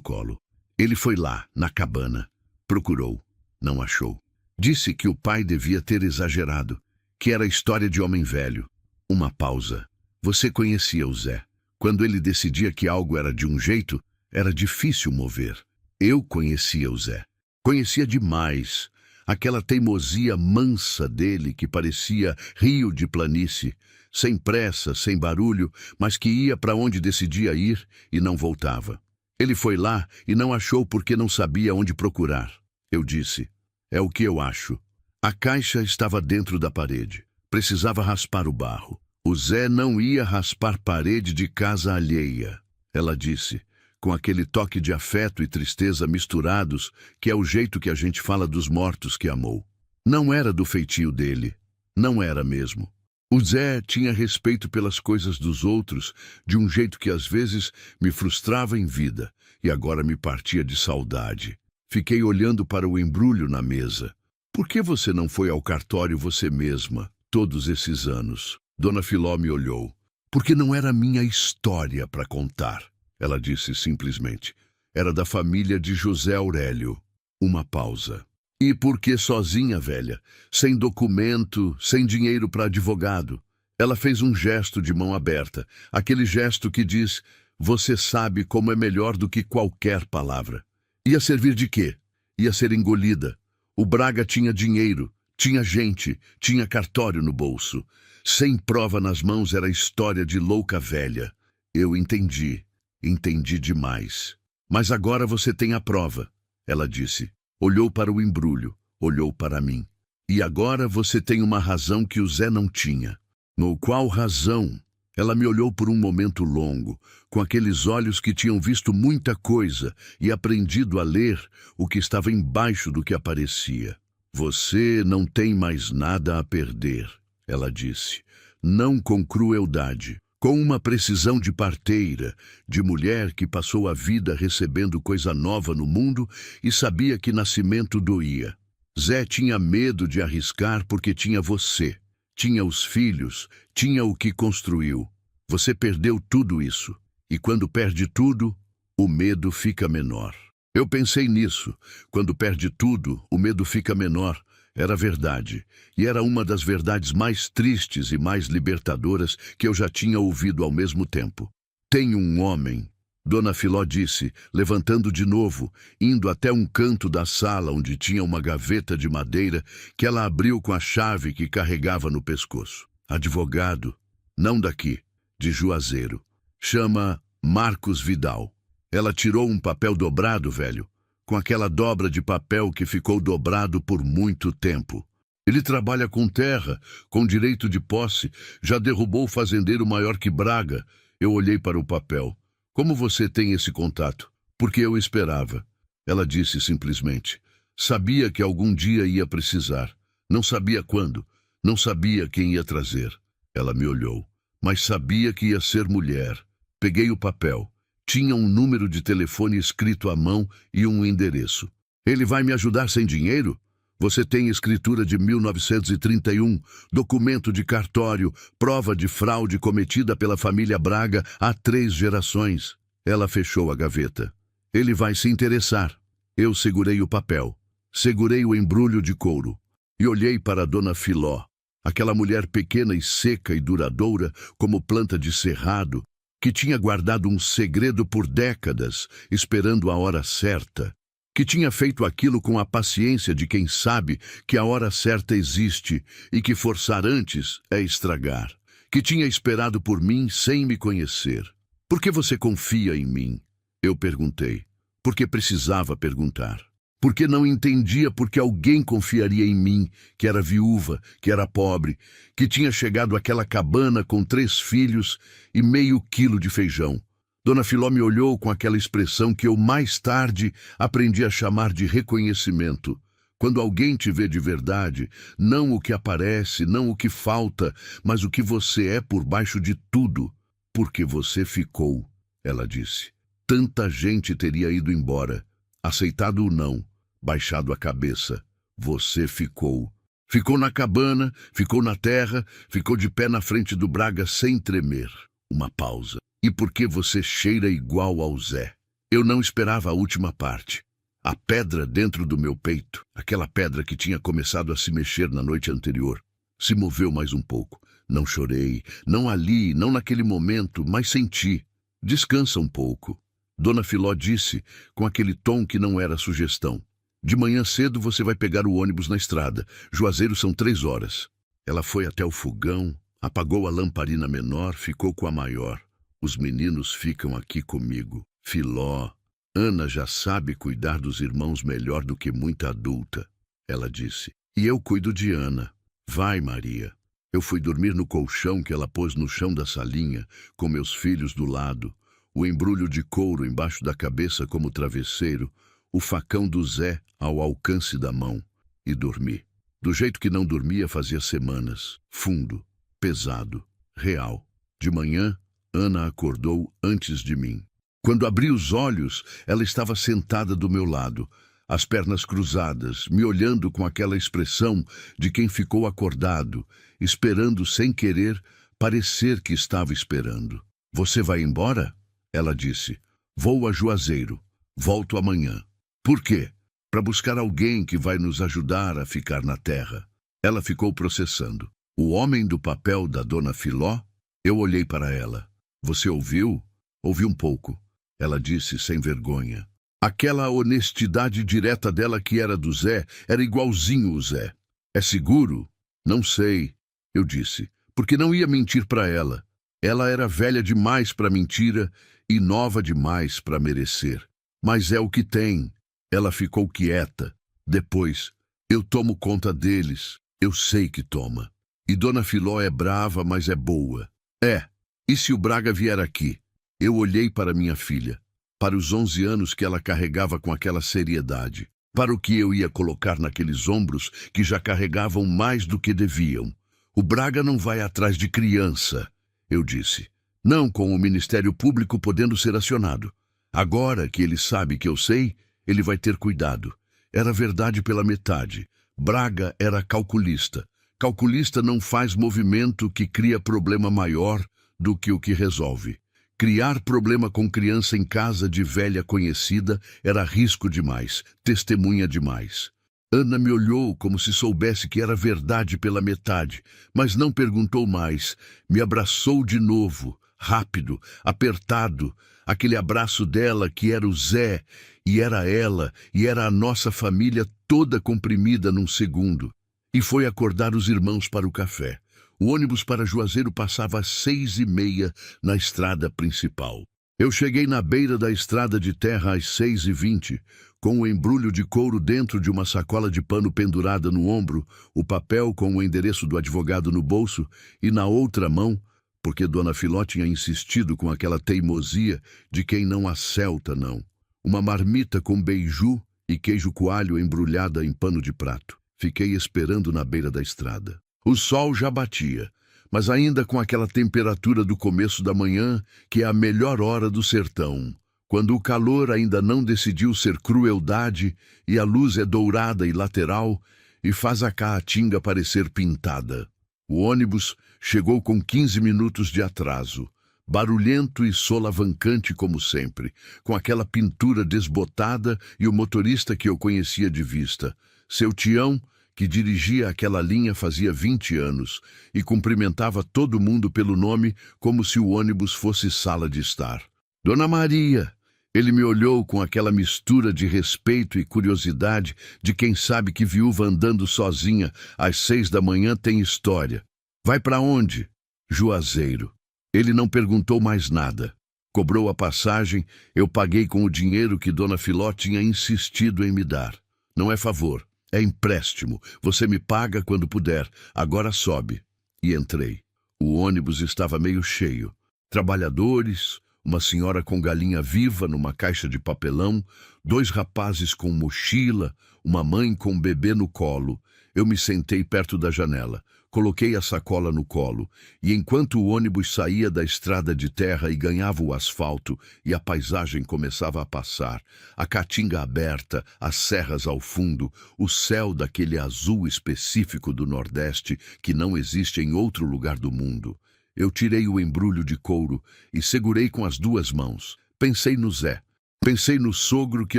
Speaker 1: colo. Ele foi lá, na cabana. Procurou. Não achou. Disse que o pai devia ter exagerado. Que era história de homem velho. Uma pausa. Você conhecia o Zé. Quando ele decidia que algo era de um jeito, era difícil mover. Eu conhecia o Zé. Conhecia demais. Aquela teimosia mansa dele que parecia rio de planície, sem pressa, sem barulho, mas que ia para onde decidia ir e não voltava. Ele foi lá e não achou porque não sabia onde procurar. Eu disse, é o que eu acho. A caixa estava dentro da parede. Precisava raspar o barro. O Zé não ia raspar parede de casa alheia. Ela disse, com aquele toque de afeto e tristeza misturados, que é o jeito que a gente fala dos mortos que amou. Não era do feitio dele. Não era mesmo. O Zé tinha respeito pelas coisas dos outros, de um jeito que às vezes me frustrava em vida, e agora me partia de saudade. Fiquei olhando para o embrulho na mesa. Por que você não foi ao cartório você mesma, todos esses anos? Dona Filó me olhou. Porque não era minha história para contar. Ela disse simplesmente. Era da família de José Aurélio. Uma pausa. E por que sozinha, velha? Sem documento, sem dinheiro para advogado. Ela fez um gesto de mão aberta. Aquele gesto que diz, você sabe como é melhor do que qualquer palavra. Ia servir de quê? Ia ser engolida. O Braga tinha dinheiro, tinha gente, tinha cartório no bolso. Sem prova nas mãos era história de louca velha. Eu entendi. Entendi demais. Mas agora você tem a prova, ela disse. Olhou para o embrulho, olhou para mim. E agora você tem uma razão que o Zé não tinha. No qual razão? Ela me olhou por um momento longo, com aqueles olhos que tinham visto muita coisa e aprendido a ler o que estava embaixo do que aparecia. Você não tem mais nada a perder, ela disse. Não com crueldade. Com uma precisão de parteira, de mulher que passou a vida recebendo coisa nova no mundo e sabia que nascimento doía. Zé tinha medo de arriscar porque tinha você, tinha os filhos, tinha o que construiu. Você perdeu tudo isso, e quando perde tudo, o medo fica menor. Eu pensei nisso, quando perde tudo, o medo fica menor. Era verdade, e era uma das verdades mais tristes e mais libertadoras que eu já tinha ouvido ao mesmo tempo. Tem um homem, Dona Filó disse, levantando de novo, indo até um canto da sala onde tinha uma gaveta de madeira que ela abriu com a chave que carregava no pescoço. Advogado, não daqui, de Juazeiro. Chama Marcos Vidal. Ela tirou um papel dobrado, velho, com aquela dobra de papel que ficou dobrado por muito tempo. Ele trabalha com terra, com direito de posse, já derrubou o fazendeiro maior que Braga. Eu olhei para o papel. Como você tem esse contato? Porque eu esperava. Ela disse simplesmente. Sabia que algum dia ia precisar. Não sabia quando. Não sabia quem ia trazer. Ela me olhou. Mas sabia que ia ser mulher. Peguei o papel. Tinha um número de telefone escrito à mão e um endereço. Ele vai me ajudar sem dinheiro? Você tem escritura de 1931, documento de cartório, prova de fraude cometida pela família Braga há 3 gerações. Ela fechou a gaveta. Ele vai se interessar. Eu segurei o papel. Segurei o embrulho de couro. E olhei para a Dona Filó, aquela mulher pequena e seca e duradoura como planta de cerrado, que tinha guardado um segredo por décadas, esperando a hora certa. Que tinha feito aquilo com a paciência de quem sabe que a hora certa existe e que forçar antes é estragar. Que tinha esperado por mim sem me conhecer. Por que você confia em mim? Eu perguntei. Porque precisava perguntar. Porque não entendia porque alguém confiaria em mim, que era viúva, que era pobre, que tinha chegado àquela cabana com 3 filhos e meio quilo de feijão. Dona Filó me olhou com aquela expressão que eu mais tarde aprendi a chamar de reconhecimento. Quando alguém te vê de verdade, não o que aparece, não o que falta, mas o que você é por baixo de tudo. Porque você ficou, ela disse. Tanta gente teria ido embora, aceitado o não, baixado a cabeça. Você ficou. Ficou na cabana, ficou na terra, ficou de pé na frente do Braga sem tremer. Uma pausa. E por que você cheira igual ao Zé? Eu não esperava a última parte. A pedra dentro do meu peito, aquela pedra que tinha começado a se mexer na noite anterior, se moveu mais um pouco. Não chorei, não ali, não naquele momento, mas senti. Descansa um pouco. Dona Filó disse, com aquele tom que não era sugestão. De manhã cedo você vai pegar o ônibus na estrada. Juazeiro são 3 horas. Ela foi até o fogão, apagou a lamparina menor, ficou com a maior. Os meninos ficam aqui comigo. Filó, Ana já sabe cuidar dos irmãos melhor do que muita adulta, ela disse. E eu cuido de Ana. Vai, Maria. Eu fui dormir no colchão que ela pôs no chão da salinha, com meus filhos do lado, o embrulho de couro embaixo da cabeça como travesseiro, o facão do Zé ao alcance da mão, e dormi. Do jeito que não dormia fazia semanas. Fundo, pesado, real. De manhã, Ana acordou antes de mim. Quando abri os olhos, ela estava sentada do meu lado, as pernas cruzadas, me olhando com aquela expressão de quem ficou acordado, esperando sem querer, parecer que estava esperando. Você vai embora? Ela disse. Vou a Juazeiro. Volto amanhã. Por quê? Para buscar alguém que vai nos ajudar a ficar na terra. Ela ficou processando. O homem do papel da Dona Filó? Eu olhei para ela. Você ouviu? Ouvi um pouco. Ela disse sem vergonha. Aquela honestidade direta dela que era do Zé, era igualzinho o Zé. É seguro? Não sei, eu disse, porque não ia mentir para ela. Ela era velha demais para mentira e nova demais para merecer. Mas é o que tem. Ela ficou quieta. Depois, eu tomo conta deles. Eu sei que toma. E Dona Filó é brava, mas é boa. É. E se o Braga vier aqui? Eu olhei para minha filha, para os 11 anos que ela carregava com aquela seriedade, para o que eu ia colocar naqueles ombros que já carregavam mais do que deviam. O Braga não vai atrás de criança, eu disse. Não com o Ministério Público podendo ser acionado. Agora que ele sabe que eu sei, ele vai ter cuidado. Era verdade pela metade. Braga era calculista. Calculista não faz movimento que cria problema maior do que o que resolve. Criar problema com criança em casa de velha conhecida era risco demais, testemunha demais. Ana me olhou como se soubesse que era verdade pela metade, mas não perguntou mais. Me abraçou de novo, rápido, apertado, aquele abraço dela que era o Zé, e era ela, e era a nossa família toda comprimida num segundo. E foi acordar os irmãos para o café. O ônibus para Juazeiro passava às 6h30 na estrada principal. Eu cheguei na beira da estrada de terra às 6h20, com o embrulho de couro dentro de uma sacola de pano pendurada no ombro, o papel com o endereço do advogado no bolso e na outra mão, porque Dona Filó tinha insistido com aquela teimosia de quem não acelta, não. Uma marmita com beiju e queijo coalho embrulhada em pano de prato. Fiquei esperando na beira da estrada. O sol já batia, mas ainda com aquela temperatura do começo da manhã, que é a melhor hora do sertão, quando o calor ainda não decidiu ser crueldade e a luz é dourada e lateral e faz a caatinga parecer pintada. O ônibus chegou com 15 minutos de atraso, barulhento e solavancante como sempre, com aquela pintura desbotada e o motorista que eu conhecia de vista, seu Tião, que dirigia aquela linha fazia 20 anos e cumprimentava todo mundo pelo nome como se o ônibus fosse sala de estar. Dona Maria! Ele me olhou com aquela mistura de respeito e curiosidade de quem sabe que viúva andando sozinha às 6 da manhã tem história. Vai para onde? Juazeiro. Ele não perguntou mais nada. Cobrou a passagem, eu paguei com o dinheiro que Dona Filó tinha insistido em me dar. Não é favor. É empréstimo. Você me paga quando puder. Agora sobe. E entrei. O ônibus estava meio cheio. Trabalhadores, uma senhora com galinha viva numa caixa de papelão, 2 rapazes com mochila, uma mãe com um bebê no colo. Eu me sentei perto da janela. Coloquei a sacola no colo, e enquanto o ônibus saía da estrada de terra e ganhava o asfalto, e a paisagem começava a passar, a caatinga aberta, as serras ao fundo, o céu daquele azul específico do Nordeste que não existe em outro lugar do mundo, eu tirei o embrulho de couro e segurei com as 2 mãos. Pensei no Zé. Pensei no sogro que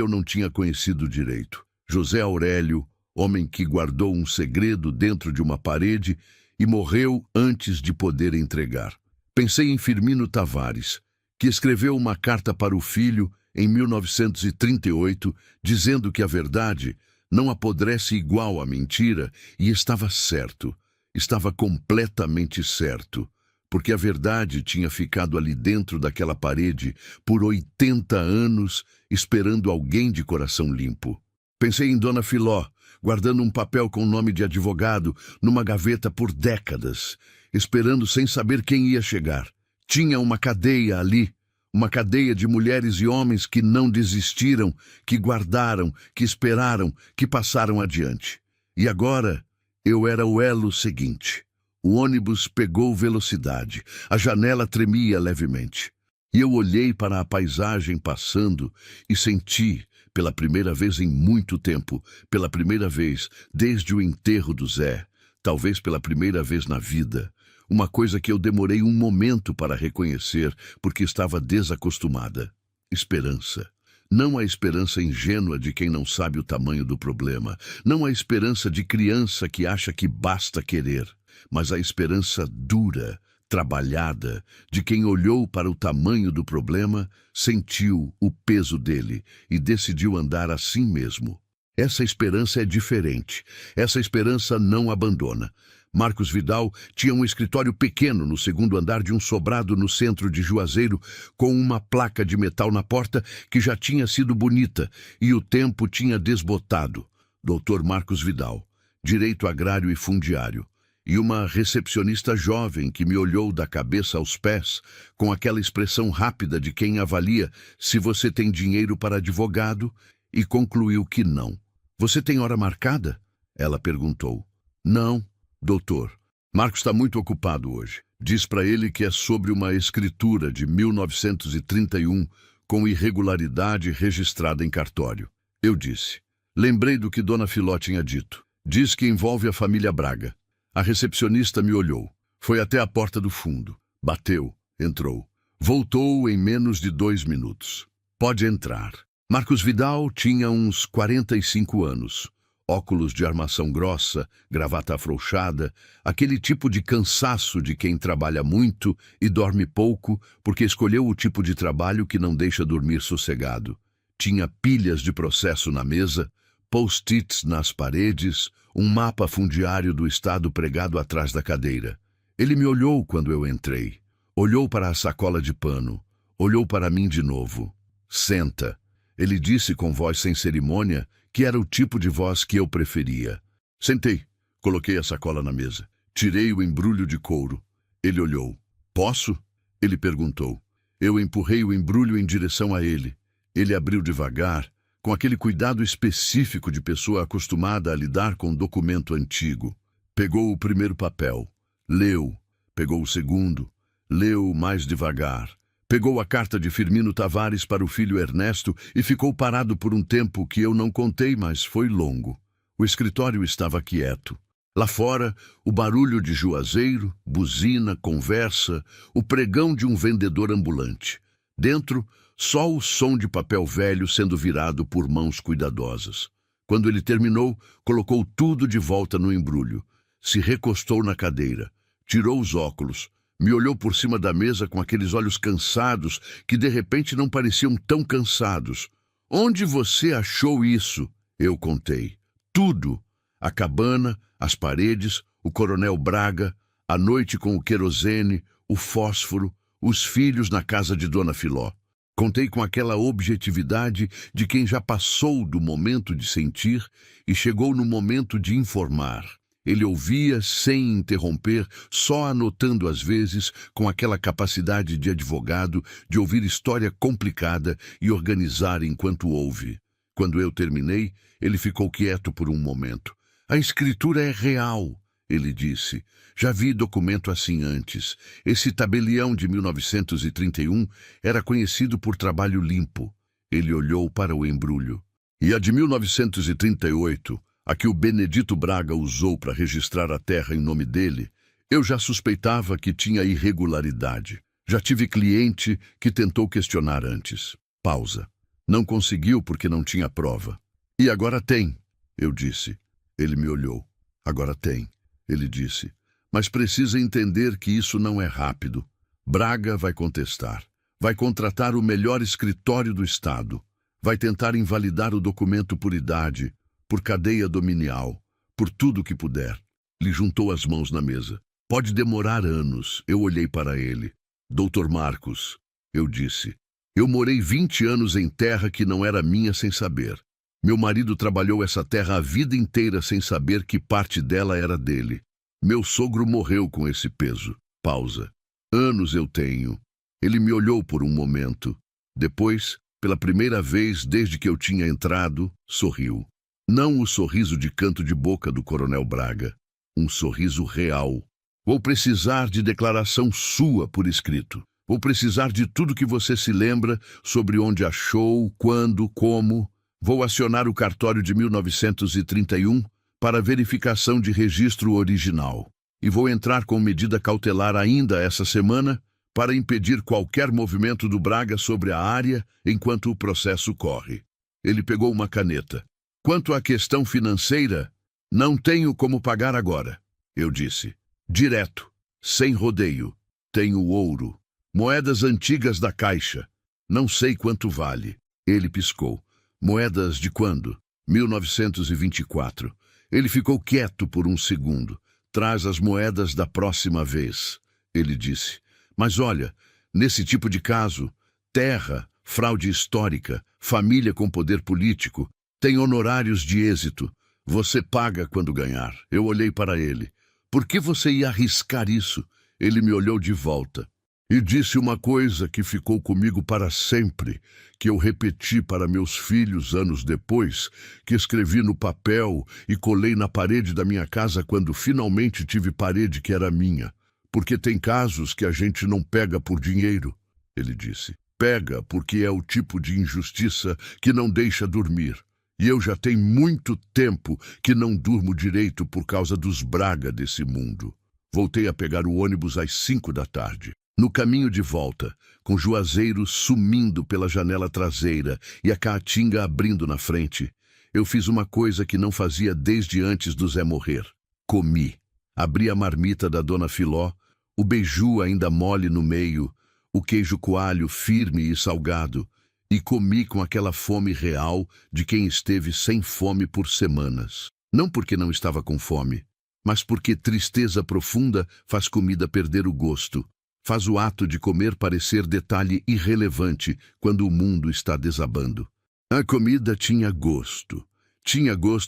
Speaker 1: eu não tinha conhecido direito. José Aurélio, homem que guardou um segredo dentro de uma parede e morreu antes de poder entregar. Pensei em Firmino Tavares, que escreveu uma carta para o filho em 1938, dizendo que a verdade não apodrece igual à mentira, e estava certo, estava completamente certo, porque a verdade tinha ficado ali dentro daquela parede por 80 anos, esperando alguém de coração limpo. Pensei em Dona Filó, guardando um papel com o nome de advogado numa gaveta por décadas, esperando sem saber quem ia chegar. Tinha uma cadeia ali, uma cadeia de mulheres e homens que não desistiram, que guardaram, que esperaram, que passaram adiante. E agora eu era o elo seguinte. O ônibus pegou velocidade, a janela tremia levemente. E eu olhei para a paisagem passando e senti, pela primeira vez em muito tempo, pela primeira vez desde o enterro do Zé, talvez pela primeira vez na vida, uma coisa que eu demorei um momento para reconhecer porque estava desacostumada. Esperança. Não a esperança ingênua de quem não sabe o tamanho do problema, não a esperança de criança que acha que basta querer, mas a esperança dura, trabalhada, de quem olhou para o tamanho do problema, sentiu o peso dele e decidiu andar assim mesmo. Essa esperança é diferente. Essa esperança não abandona. Marcos Vidal tinha um escritório pequeno no 2º andar de um sobrado no centro de Juazeiro, com uma placa de metal na porta que já tinha sido bonita e o tempo tinha desbotado. Dr. Marcos Vidal, direito agrário e fundiário. E uma recepcionista jovem que me olhou da cabeça aos pés, com aquela expressão rápida de quem avalia se você tem dinheiro para advogado, e concluiu que não. Você tem hora marcada? Ela perguntou. Não, doutor. Marcos está muito ocupado hoje. Diz para ele que é sobre uma escritura de 1931 com irregularidade registrada em cartório. Eu disse. Lembrei do que Dona Filó tinha dito. Diz que envolve a família Braga. A recepcionista me olhou. Foi até a porta do fundo. Bateu. Entrou. Voltou em menos de 2 minutos. Pode entrar. Marcos Vidal tinha uns 45 anos. Óculos de armação grossa, gravata afrouxada, aquele tipo de cansaço de quem trabalha muito e dorme pouco porque escolheu o tipo de trabalho que não deixa dormir sossegado. Tinha pilhas de processo na mesa, post-its nas paredes, um mapa fundiário do estado pregado atrás da cadeira. Ele me olhou quando eu entrei. Olhou para a sacola de pano. Olhou para mim de novo. Senta. Ele disse com voz sem cerimônia que era o tipo de voz que eu preferia. Sentei. Coloquei a sacola na mesa. Tirei o embrulho de couro. Ele olhou. Posso? Ele perguntou. Eu empurrei o embrulho em direção a ele. Ele abriu devagar, com aquele cuidado específico de pessoa acostumada a lidar com documento antigo. Pegou o primeiro papel. Leu. Pegou o segundo. Leu mais devagar. Pegou a carta de Firmino Tavares para o filho Ernesto e ficou parado por um tempo que eu não contei, mas foi longo. O escritório estava quieto. Lá fora, o barulho de juazeiro, buzina, conversa, o pregão de um vendedor ambulante. Dentro, só o som de papel velho sendo virado por mãos cuidadosas. Quando ele terminou, colocou tudo de volta no embrulho. Se recostou na cadeira. Tirou os óculos. Me olhou por cima da mesa com aqueles olhos cansados que de repente não pareciam tão cansados. Onde você achou isso? Eu contei. Tudo. A cabana, as paredes, o Coronel Braga, a noite com o querosene, o fósforo, os filhos na casa de Dona Filó. Contei com aquela objetividade de quem já passou do momento de sentir e chegou no momento de informar. Ele ouvia sem interromper, só anotando às vezes, com aquela capacidade de advogado de ouvir história complicada e organizar enquanto ouve. Quando eu terminei, ele ficou quieto por um momento. A escritura é real, ele disse. Já vi documento assim antes. Esse tabelião de 1931 era conhecido por trabalho limpo. Ele olhou para o embrulho. E a de 1938... a que o Benedito Braga usou para registrar a terra em nome dele, eu já suspeitava que tinha irregularidade. Já tive cliente que tentou questionar antes. Pausa. Não conseguiu porque não tinha prova. E agora tem, eu disse. Ele me olhou. Agora tem, ele disse. Mas precisa entender que isso não é rápido. Braga vai contestar. Vai contratar o melhor escritório do estado. Vai tentar invalidar o documento por idade, por cadeia dominial, por tudo que puder. Lhe juntou as mãos na mesa. Pode demorar anos. Eu olhei para ele. Doutor Marcos, eu disse. Eu morei 20 anos em terra que não era minha sem saber. Meu marido trabalhou essa terra a vida inteira sem saber que parte dela era dele. Meu sogro morreu com esse peso. Pausa. Anos eu tenho. Ele me olhou por um momento. Depois, pela primeira vez desde que eu tinha entrado, sorriu. Não o sorriso de canto de boca do Coronel Braga. Um sorriso real. Vou precisar de declaração sua por escrito. Vou precisar de tudo que você se lembra sobre onde achou, quando, como. Vou acionar o cartório de 1931 para verificação de registro original. E vou entrar com medida cautelar ainda essa semana para impedir qualquer movimento do Braga sobre a área enquanto o processo corre. Ele pegou uma caneta. Quanto à questão financeira, não tenho como pagar agora, eu disse. Direto, sem rodeio. Tenho ouro. Moedas antigas da Caixa. Não sei quanto vale. Ele piscou. Moedas de quando? 1924. Ele ficou quieto por um segundo. Traz as moedas da próxima vez, ele disse. Mas olha, nesse tipo de caso, terra, fraude histórica, família com poder político, tem honorários de êxito. Você paga quando ganhar. Eu olhei para ele. Por que você ia arriscar isso? Ele me olhou de volta. E disse uma coisa que ficou comigo para sempre, que eu repeti para meus filhos anos depois, que escrevi no papel e colei na parede da minha casa quando finalmente tive parede que era minha. Porque tem casos que a gente não pega por dinheiro, ele disse. Pega porque é o tipo de injustiça que não deixa dormir. E eu já tenho muito tempo que não durmo direito por causa dos Braga desse mundo. Voltei a pegar o ônibus às 5 da tarde. No caminho de volta, com Juazeiro sumindo pela janela traseira e a Caatinga abrindo na frente, eu fiz uma coisa que não fazia desde antes do Zé morrer. Comi. Abri a marmita da Dona Filó, o beiju ainda mole no meio, o queijo coalho firme e salgado, e comi com aquela fome real de quem esteve sem fome por semanas. Não porque não estava com fome, mas porque tristeza profunda faz comida perder o gosto, faz o ato de comer parecer detalhe irrelevante quando o mundo está desabando. A comida tinha gosto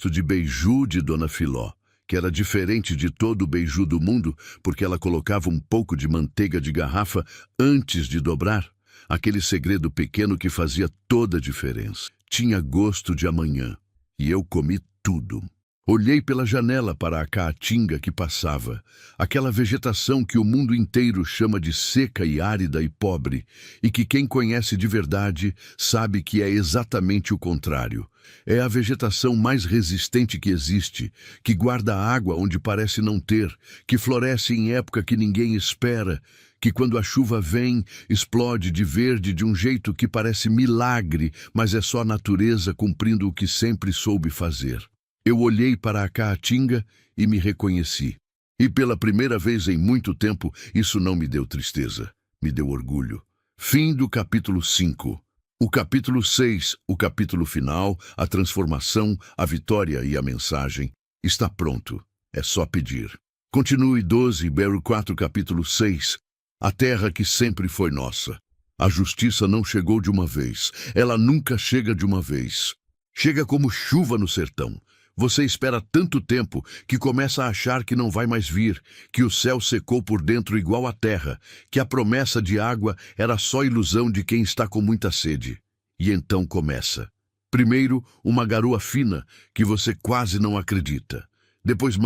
Speaker 1: de beiju de Dona Filó, que era diferente de todo o beiju do mundo, porque ela colocava um pouco de manteiga de garrafa antes de dobrar, aquele segredo pequeno que fazia toda a diferença. Tinha gosto de amanhã, e eu comi tudo. Olhei pela janela para a caatinga que passava, aquela vegetação que o mundo inteiro chama de seca e árida e pobre, e que quem conhece de verdade sabe que é exatamente o contrário. É a vegetação mais resistente que existe, que guarda água onde parece não ter, que floresce em época que ninguém espera, que quando a chuva vem, explode de verde de um jeito que parece milagre, mas é só a natureza cumprindo o que sempre soube fazer. Eu olhei para a caatinga e me reconheci. E pela primeira vez em muito tempo, isso não me deu tristeza, me deu orgulho. Fim do capítulo 5. O capítulo 6, o capítulo final, a transformação, a vitória e a mensagem, está pronto. É só pedir. Continue 12, Ibero 4, capítulo 6. A terra que sempre foi nossa. A justiça não chegou de uma vez. Ela nunca chega de uma vez. Chega como chuva no sertão. Você espera tanto tempo que começa a achar que não vai mais vir, que o céu secou por dentro igual a terra, que a promessa de água era só ilusão de quem está com muita sede. E então começa. Primeiro, uma garoa fina, que você quase não acredita. Depois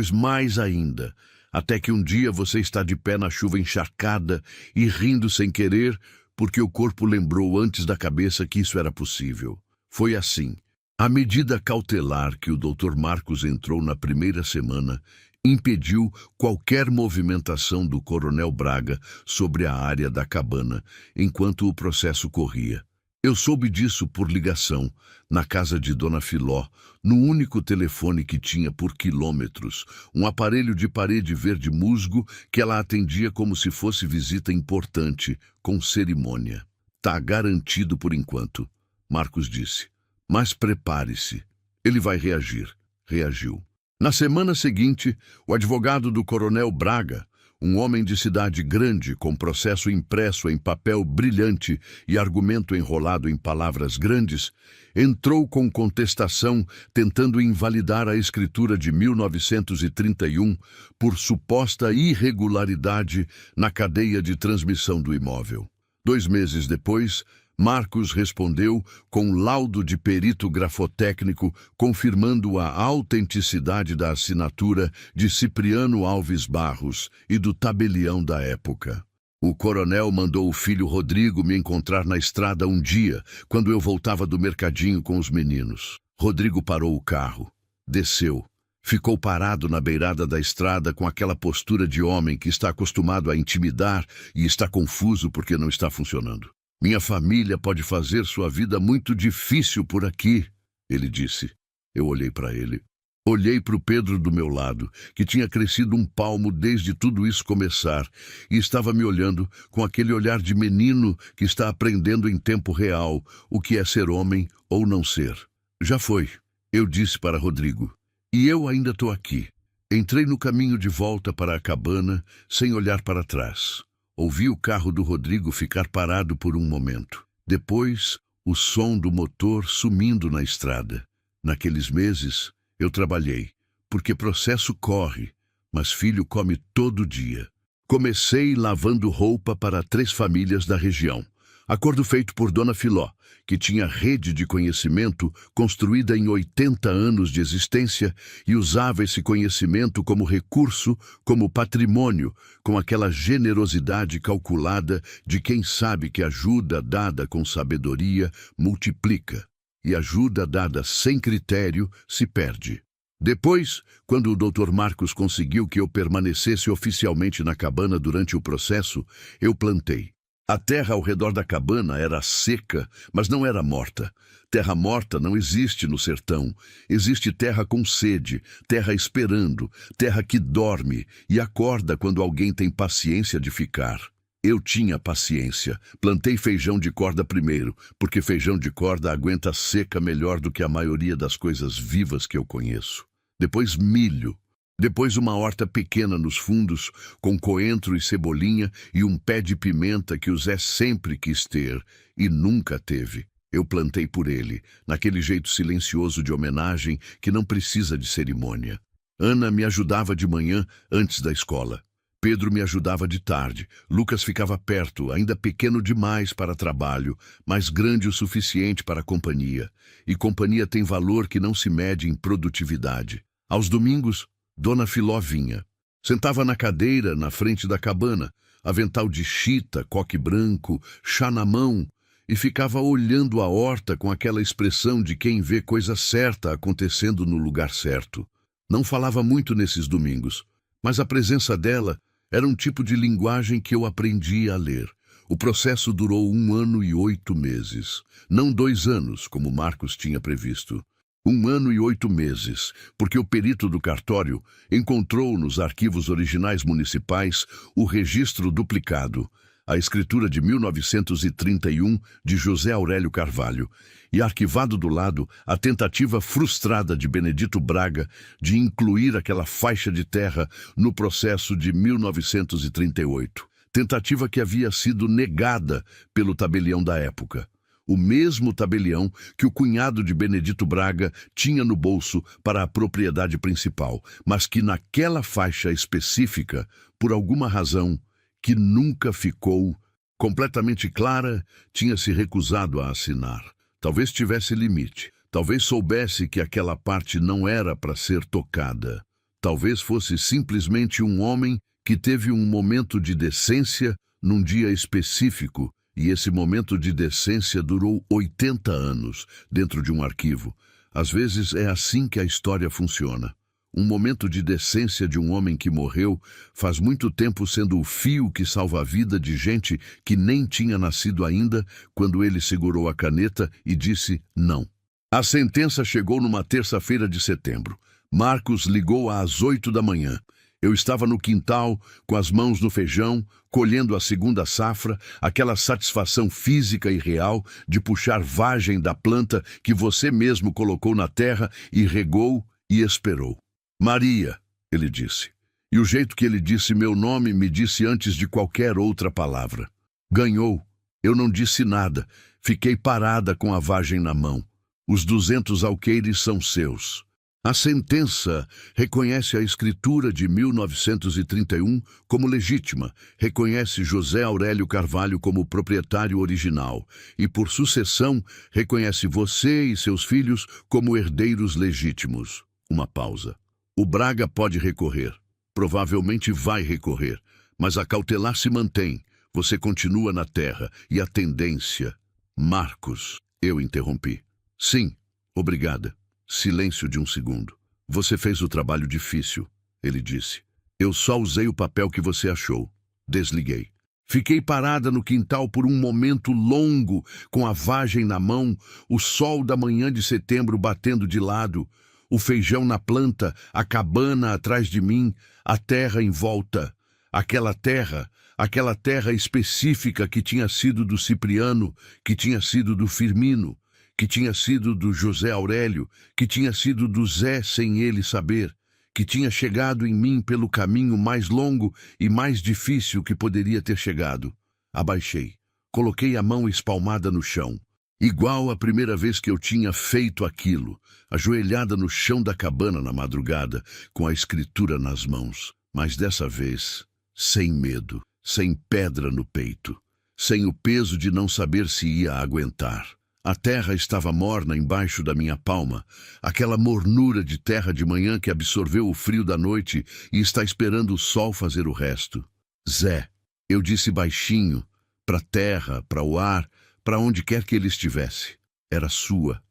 Speaker 1: mais ainda, até que um dia você está de pé na chuva encharcada e rindo sem querer, porque o corpo lembrou antes da cabeça que isso era possível. Foi assim. A medida cautelar que o Dr. Marcos entrou na primeira semana impediu qualquer movimentação do Coronel Braga sobre a área da cabana, enquanto o processo corria. Eu soube disso por ligação, na casa de Dona Filó, no único telefone que tinha por quilômetros, um aparelho de parede verde musgo que ela atendia como se fosse visita importante, com cerimônia. Tá garantido por enquanto, Marcos disse. Mas prepare-se. Ele vai reagir. Reagiu. Na semana seguinte, o advogado do Coronel Braga, um homem de cidade grande com processo impresso em papel brilhante e argumento enrolado em palavras grandes, entrou com contestação tentando invalidar a escritura de 1931 por suposta irregularidade na cadeia de transmissão do imóvel. 2 meses depois, Marcos respondeu com laudo de perito grafotécnico confirmando a autenticidade da assinatura de Cipriano Alves Barros e do tabelião da época. O coronel mandou o filho Rodrigo me encontrar na estrada um dia, quando eu voltava do mercadinho com os meninos. Rodrigo parou o carro, desceu, ficou parado na beirada da estrada com aquela postura de homem que está acostumado a intimidar e está confuso porque não está funcionando. Minha família pode fazer sua vida muito difícil por aqui, ele disse. Eu olhei para ele. Olhei para o Pedro do meu lado, que tinha crescido um palmo desde tudo isso começar, e estava me olhando com aquele olhar de menino que está aprendendo em tempo real o que é ser homem ou não ser. Já foi, eu disse para Rodrigo. E eu ainda estou aqui. Entrei no caminho de volta para a cabana, sem olhar para trás. Ouvi o carro do Rodrigo ficar parado por um momento. Depois, o som do motor sumindo na estrada. Naqueles meses, eu trabalhei, porque processo corre, mas filho come todo dia. Comecei lavando roupa para 3 famílias da região. Acordo feito por Dona Filó, que tinha rede de conhecimento construída em 80 anos de existência e usava esse conhecimento como recurso, como patrimônio, com aquela generosidade calculada de quem sabe que ajuda dada com sabedoria multiplica, e ajuda dada sem critério se perde. Depois, quando o Dr. Marcos conseguiu que eu permanecesse oficialmente na cabana durante o processo, eu plantei. A terra ao redor da cabana era seca, mas não era morta. Terra morta não existe no sertão. Existe terra com sede, terra esperando, terra que dorme e acorda quando alguém tem paciência de ficar. Eu tinha paciência. Plantei feijão de corda primeiro, porque feijão de corda aguenta a seca melhor do que a maioria das coisas vivas que eu conheço. Depois milho. Depois uma horta pequena nos fundos, com coentro e cebolinha e um pé de pimenta que o Zé sempre quis ter e nunca teve. Eu plantei por ele, naquele jeito silencioso de homenagem que não precisa de cerimônia. Ana me ajudava de manhã antes da escola. Pedro me ajudava de tarde. Lucas ficava perto, ainda pequeno demais para trabalho, mas grande o suficiente para companhia. E companhia tem valor que não se mede em produtividade. Aos domingos, Dona Filó vinha. Sentava na cadeira, na frente da cabana, avental de chita, coque branco, chá na mão, e ficava olhando a horta com aquela expressão de quem vê coisa certa acontecendo no lugar certo. Não falava muito nesses domingos, mas a presença dela era um tipo de linguagem que eu aprendi a ler. O processo durou 1 ano e 8 meses. Não 2 anos, como Marcos tinha previsto. 1 ano e 8 meses, porque o perito do cartório encontrou nos arquivos originais municipais o registro duplicado, a escritura de 1931 de José Aurélio Carvalho, e arquivado do lado a tentativa frustrada de Benedito Braga de incluir aquela faixa de terra no processo de 1938. Tentativa que havia sido negada pelo tabelião da época. O mesmo tabelião que o cunhado de Benedito Braga tinha no bolso para a propriedade principal, mas que naquela faixa específica, por alguma razão que nunca ficou completamente clara, tinha se recusado a assinar. Talvez tivesse limite, talvez soubesse que aquela parte não era para ser tocada. Talvez fosse simplesmente um homem que teve um momento de decência num dia específico, e esse momento de decência durou 80 anos dentro de um arquivo. Às vezes é assim que a história funciona. Um momento de decência de um homem que morreu faz muito tempo sendo o fio que salva a vida de gente que nem tinha nascido ainda quando ele segurou a caneta e disse não. A sentença chegou numa terça-feira de setembro. Marcos ligou às 8 da manhã. Eu estava no quintal, com as mãos no feijão, colhendo a segunda safra, aquela satisfação física e real de puxar vagem da planta que você mesmo colocou na terra e regou e esperou. Maria, ele disse. E o jeito que ele disse meu nome me disse antes de qualquer outra palavra. Ganhou. Eu não disse nada. Fiquei parada com a vagem na mão. Os 200 alqueires são seus. A sentença reconhece a escritura de 1931 como legítima, reconhece José Aurélio Carvalho como proprietário original e, por sucessão, reconhece você e seus filhos como herdeiros legítimos. Uma pausa. O Braga pode recorrer. Provavelmente vai recorrer, mas a cautelar se mantém. Você continua na terra e a tendência... Marcos, eu interrompi. Sim, obrigada. Silêncio de 1 segundo. Você fez o trabalho difícil, ele disse. Eu só usei o papel que você achou. Desliguei. Fiquei parada no quintal por um momento longo, com a vagem na mão, o sol da manhã de setembro batendo de lado, o feijão na planta, a cabana atrás de mim, a terra em volta. Aquela terra específica que tinha sido do Cipriano, que tinha sido do Firmino, que tinha sido do José Aurélio, que tinha sido do Zé sem ele saber, que tinha chegado em mim pelo caminho mais longo e mais difícil que poderia ter chegado. Abaixei, coloquei a mão espalmada no chão, igual a primeira vez que eu tinha feito aquilo, ajoelhada no chão da cabana na madrugada, com a escritura nas mãos, mas dessa vez, sem medo, sem pedra no peito, sem o peso de não saber se ia aguentar. A terra estava morna embaixo da minha palma, aquela mornura de terra de manhã que absorveu o frio da noite e está esperando o sol fazer o resto. Zé, eu disse baixinho, para a terra, para o ar, para onde quer que ele estivesse. Era sua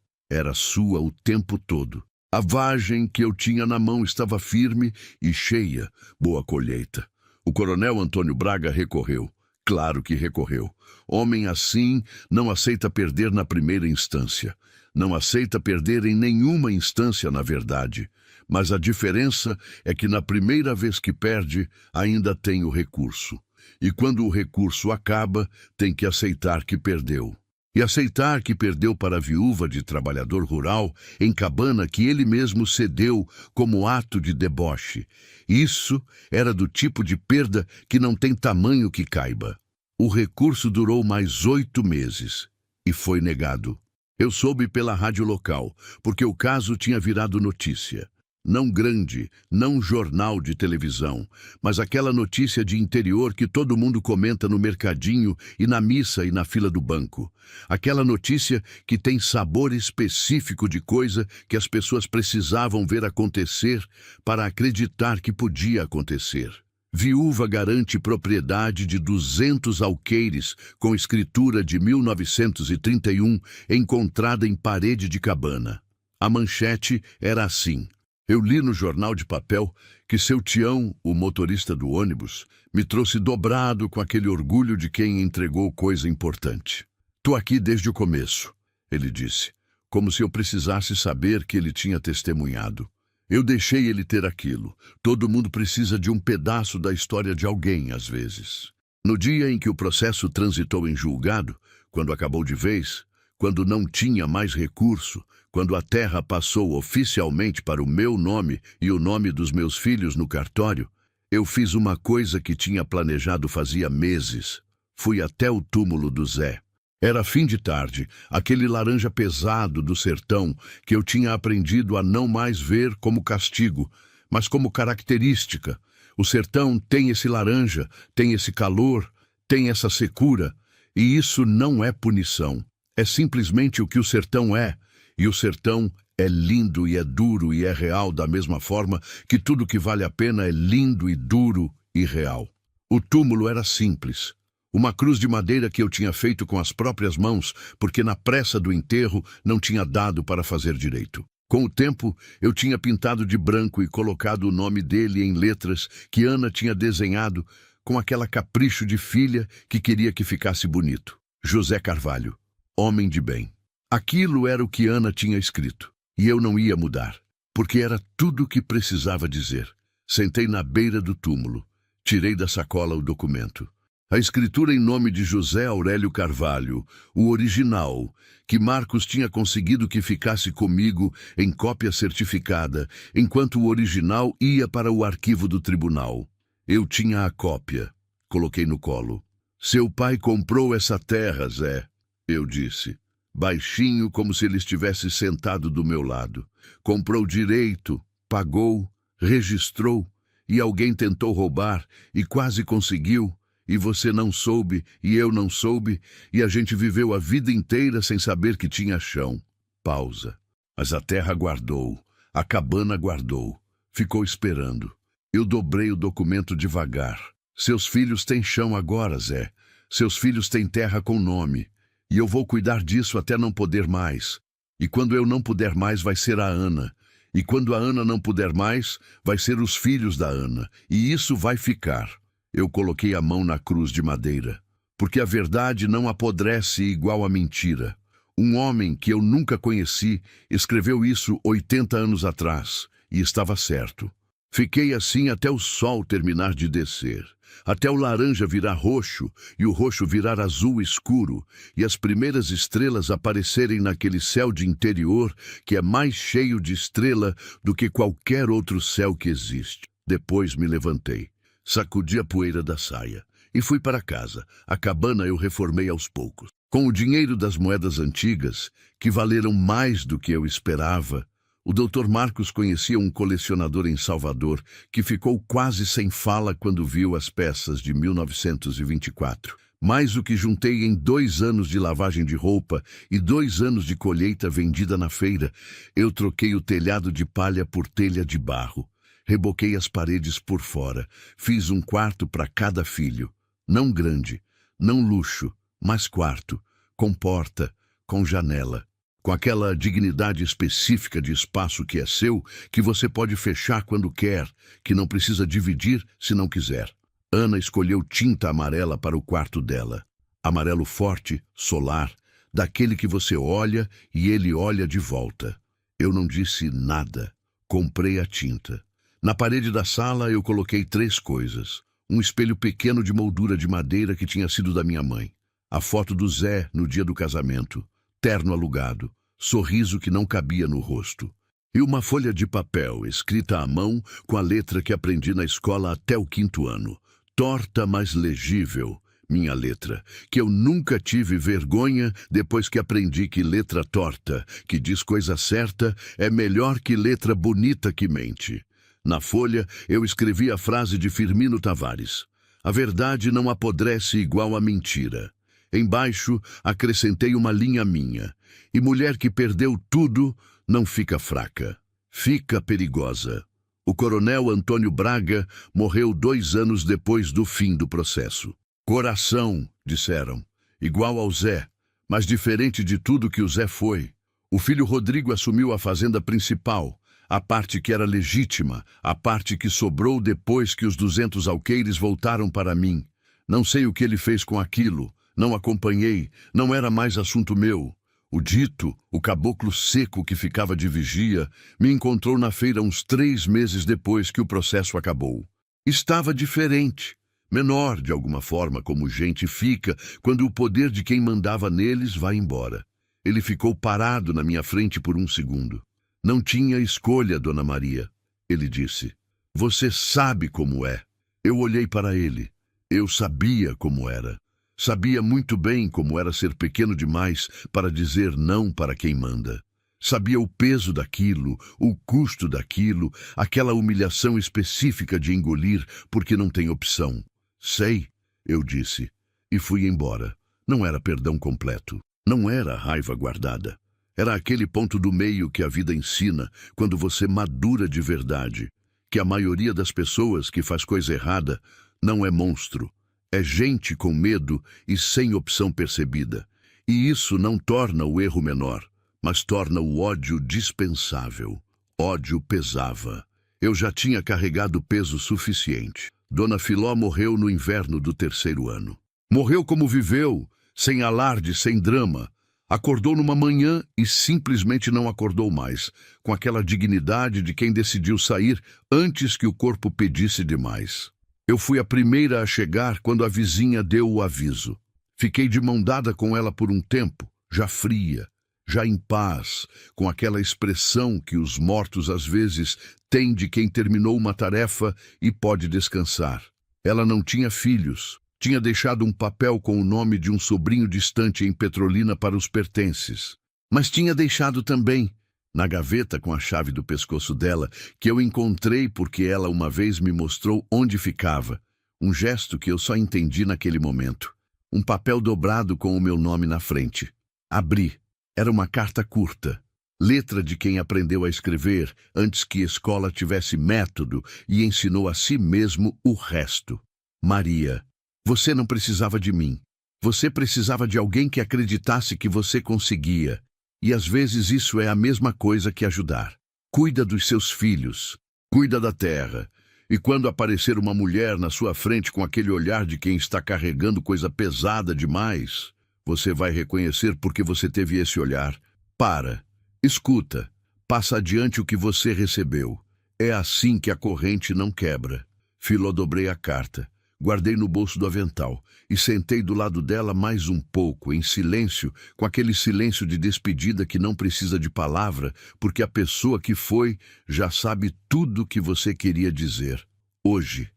Speaker 1: o tempo todo. A vagem que eu tinha na mão estava firme e cheia. Boa colheita. O coronel Antônio Braga recorreu. Claro que recorreu. Homem assim não aceita perder na primeira instância. Não aceita perder em nenhuma instância, na verdade. Mas a diferença é que na primeira vez que perde, ainda tem o recurso. E quando o recurso acaba, tem que aceitar que perdeu. E aceitar que perdeu para a viúva de trabalhador rural em cabana que ele mesmo cedeu como ato de deboche. Isso era do tipo de perda que não tem tamanho que caiba. O recurso durou mais 8 meses e foi negado. Eu soube pela rádio local, porque o caso tinha virado notícia. Não grande, não jornal de televisão, mas aquela notícia de interior que todo mundo comenta no mercadinho e na missa e na fila do banco. Aquela notícia que tem sabor específico de coisa que as pessoas precisavam ver acontecer para acreditar que podia acontecer. Viúva garante propriedade de 200 alqueires com escritura de 1931 encontrada em parede de cabana. A manchete era assim. Eu li no jornal de papel que seu Tião, o motorista do ônibus, me trouxe dobrado com aquele orgulho de quem entregou coisa importante. "Tô aqui desde o começo", ele disse, como se eu precisasse saber que ele tinha testemunhado. Eu deixei ele ter aquilo. Todo mundo precisa de um pedaço da história de alguém, às vezes. No dia em que o processo transitou em julgado, quando acabou de vez, quando não tinha mais recurso, quando a terra passou oficialmente para o meu nome e o nome dos meus filhos no cartório, eu fiz uma coisa que tinha planejado fazia meses. Fui até o túmulo do Zé. Era fim de tarde, aquele laranja pesado do sertão que eu tinha aprendido a não mais ver como castigo, mas como característica. O sertão tem esse laranja, tem esse calor, tem essa secura, e isso não é punição. É simplesmente o que o sertão é, e o sertão é lindo e é duro e é real da mesma forma que tudo que vale a pena é lindo e duro e real. O túmulo era simples. Uma cruz de madeira que eu tinha feito com as próprias mãos, porque na pressa do enterro não tinha dado para fazer direito. Com o tempo, eu tinha pintado de branco e colocado o nome dele em letras que Ana tinha desenhado com aquela capricho de filha que queria que ficasse bonito. José Carvalho, homem de bem. Aquilo era o que Ana tinha escrito, e eu não ia mudar, porque era tudo o que precisava dizer. Sentei na beira do túmulo, tirei da sacola o documento. A escritura em nome de José Aurélio Carvalho, o original, que Marcos tinha conseguido que ficasse comigo em cópia certificada, enquanto o original ia para o arquivo do tribunal. Eu tinha a cópia. Coloquei no colo. "Seu pai comprou essa terra, Zé", eu disse, baixinho como se ele estivesse sentado do meu lado. "Comprou direito, pagou, registrou, e alguém tentou roubar e quase conseguiu. E você não soube, e eu não soube, e a gente viveu a vida inteira sem saber que tinha chão." Pausa. Mas a terra guardou, a cabana guardou, ficou esperando. Eu dobrei o documento devagar. "Seus filhos têm chão agora, Zé. Seus filhos têm terra com nome. E eu vou cuidar disso até não poder mais. E quando eu não puder mais, vai ser a Ana. E quando a Ana não puder mais, vai ser os filhos da Ana. E isso vai ficar." Eu coloquei a mão na cruz de madeira, porque a verdade não apodrece igual a mentira. Um homem que eu nunca conheci escreveu isso 80 anos atrás, e estava certo. Fiquei assim até o sol terminar de descer, até o laranja virar roxo e o roxo virar azul escuro, e as primeiras estrelas aparecerem naquele céu de interior que é mais cheio de estrela do que qualquer outro céu que existe. Depois me levantei. Sacudi a poeira da saia e fui para casa. A cabana eu reformei aos poucos. Com o dinheiro das moedas antigas, que valeram mais do que eu esperava, o Dr. Marcos conhecia um colecionador em Salvador que ficou quase sem fala quando viu as peças de 1924. Mais o que juntei em 2 anos de lavagem de roupa e 2 anos de colheita vendida na feira, eu troquei o telhado de palha por telha de barro. Reboquei as paredes por fora. Fiz um quarto para cada filho. Não grande, não luxo, mas quarto, com porta, com janela, com aquela dignidade específica de espaço que é seu, que você pode fechar quando quer, que não precisa dividir se não quiser. Ana escolheu tinta amarela para o quarto dela. Amarelo forte, solar, daquele que você olha e ele olha de volta. Eu não disse nada. Comprei a tinta. Na parede da sala eu coloquei 3 coisas. Um espelho pequeno de moldura de madeira que tinha sido da minha mãe. A foto do Zé no dia do casamento. Terno alugado. Sorriso que não cabia no rosto. E uma folha de papel escrita à mão com a letra que aprendi na escola até o 5º ano. Torta, mas legível. Minha letra, que eu nunca tive vergonha depois que aprendi que letra torta, que diz coisa certa, é melhor que letra bonita que mente. Na folha, eu escrevi a frase de Firmino Tavares. A verdade não apodrece igual a mentira. Embaixo, acrescentei uma linha minha. E mulher que perdeu tudo, não fica fraca. Fica perigosa. O coronel Antônio Braga morreu 2 anos depois do fim do processo. Coração, disseram, igual ao Zé, mas diferente de tudo que o Zé foi. O filho Rodrigo assumiu a fazenda principal, a parte que era legítima, a parte que sobrou depois que os 200 alqueires voltaram para mim. Não sei o que ele fez com aquilo, não acompanhei, não era mais assunto meu. O dito, o caboclo seco que ficava de vigia, me encontrou na feira uns 3 meses depois que o processo acabou. Estava diferente. Menor, de alguma forma, como gente fica quando o poder de quem mandava neles vai embora. Ele ficou parado na minha frente por 1 segundo. Não tinha escolha, Dona Maria. Ele disse, você sabe como é. Eu olhei para ele. Eu sabia como era. Sabia muito bem como era ser pequeno demais para dizer não para quem manda. Sabia o peso daquilo, o custo daquilo, aquela humilhação específica de engolir porque não tem opção. Sei, eu disse, e fui embora. Não era perdão completo, não era raiva guardada. Era aquele ponto do meio que a vida ensina quando você madura de verdade, que a maioria das pessoas que faz coisa errada não é monstro, é gente com medo e sem opção percebida. E isso não torna o erro menor, mas torna o ódio dispensável. Ódio pesava. Eu já tinha carregado peso suficiente. Dona Filó morreu no inverno do 3º ano. Morreu como viveu, sem alarde, sem drama. Acordou numa manhã e simplesmente não acordou mais, com aquela dignidade de quem decidiu sair antes que o corpo pedisse demais. Eu fui a primeira a chegar quando a vizinha deu o aviso. Fiquei de mão dada com ela por um tempo, já fria, já em paz, com aquela expressão que os mortos às vezes têm de quem terminou uma tarefa e pode descansar. Ela não tinha filhos, tinha deixado um papel com o nome de um sobrinho distante em Petrolina para os pertences. Mas tinha deixado também, na gaveta com a chave do pescoço dela, que eu encontrei porque ela uma vez me mostrou onde ficava, um gesto que eu só entendi naquele momento. Um papel dobrado com o meu nome na frente. Abri. Era uma carta curta, letra de quem aprendeu a escrever antes que a escola tivesse método e ensinou a si mesmo o resto. Maria, você não precisava de mim. Você precisava de alguém que acreditasse que você conseguia. E às vezes isso é a mesma coisa que ajudar. Cuida dos seus filhos, cuida da terra. E quando aparecer uma mulher na sua frente com aquele olhar de quem está carregando coisa pesada demais, você vai reconhecer porque você teve esse olhar. Para, escuta, passa adiante o que você recebeu. É assim que a corrente não quebra. Filó, dobrei a carta, guardei no bolso do avental e sentei do lado dela mais um pouco, em silêncio, com aquele silêncio de despedida que não precisa de palavra, porque a pessoa que foi já sabe tudo o que você queria dizer. Hoje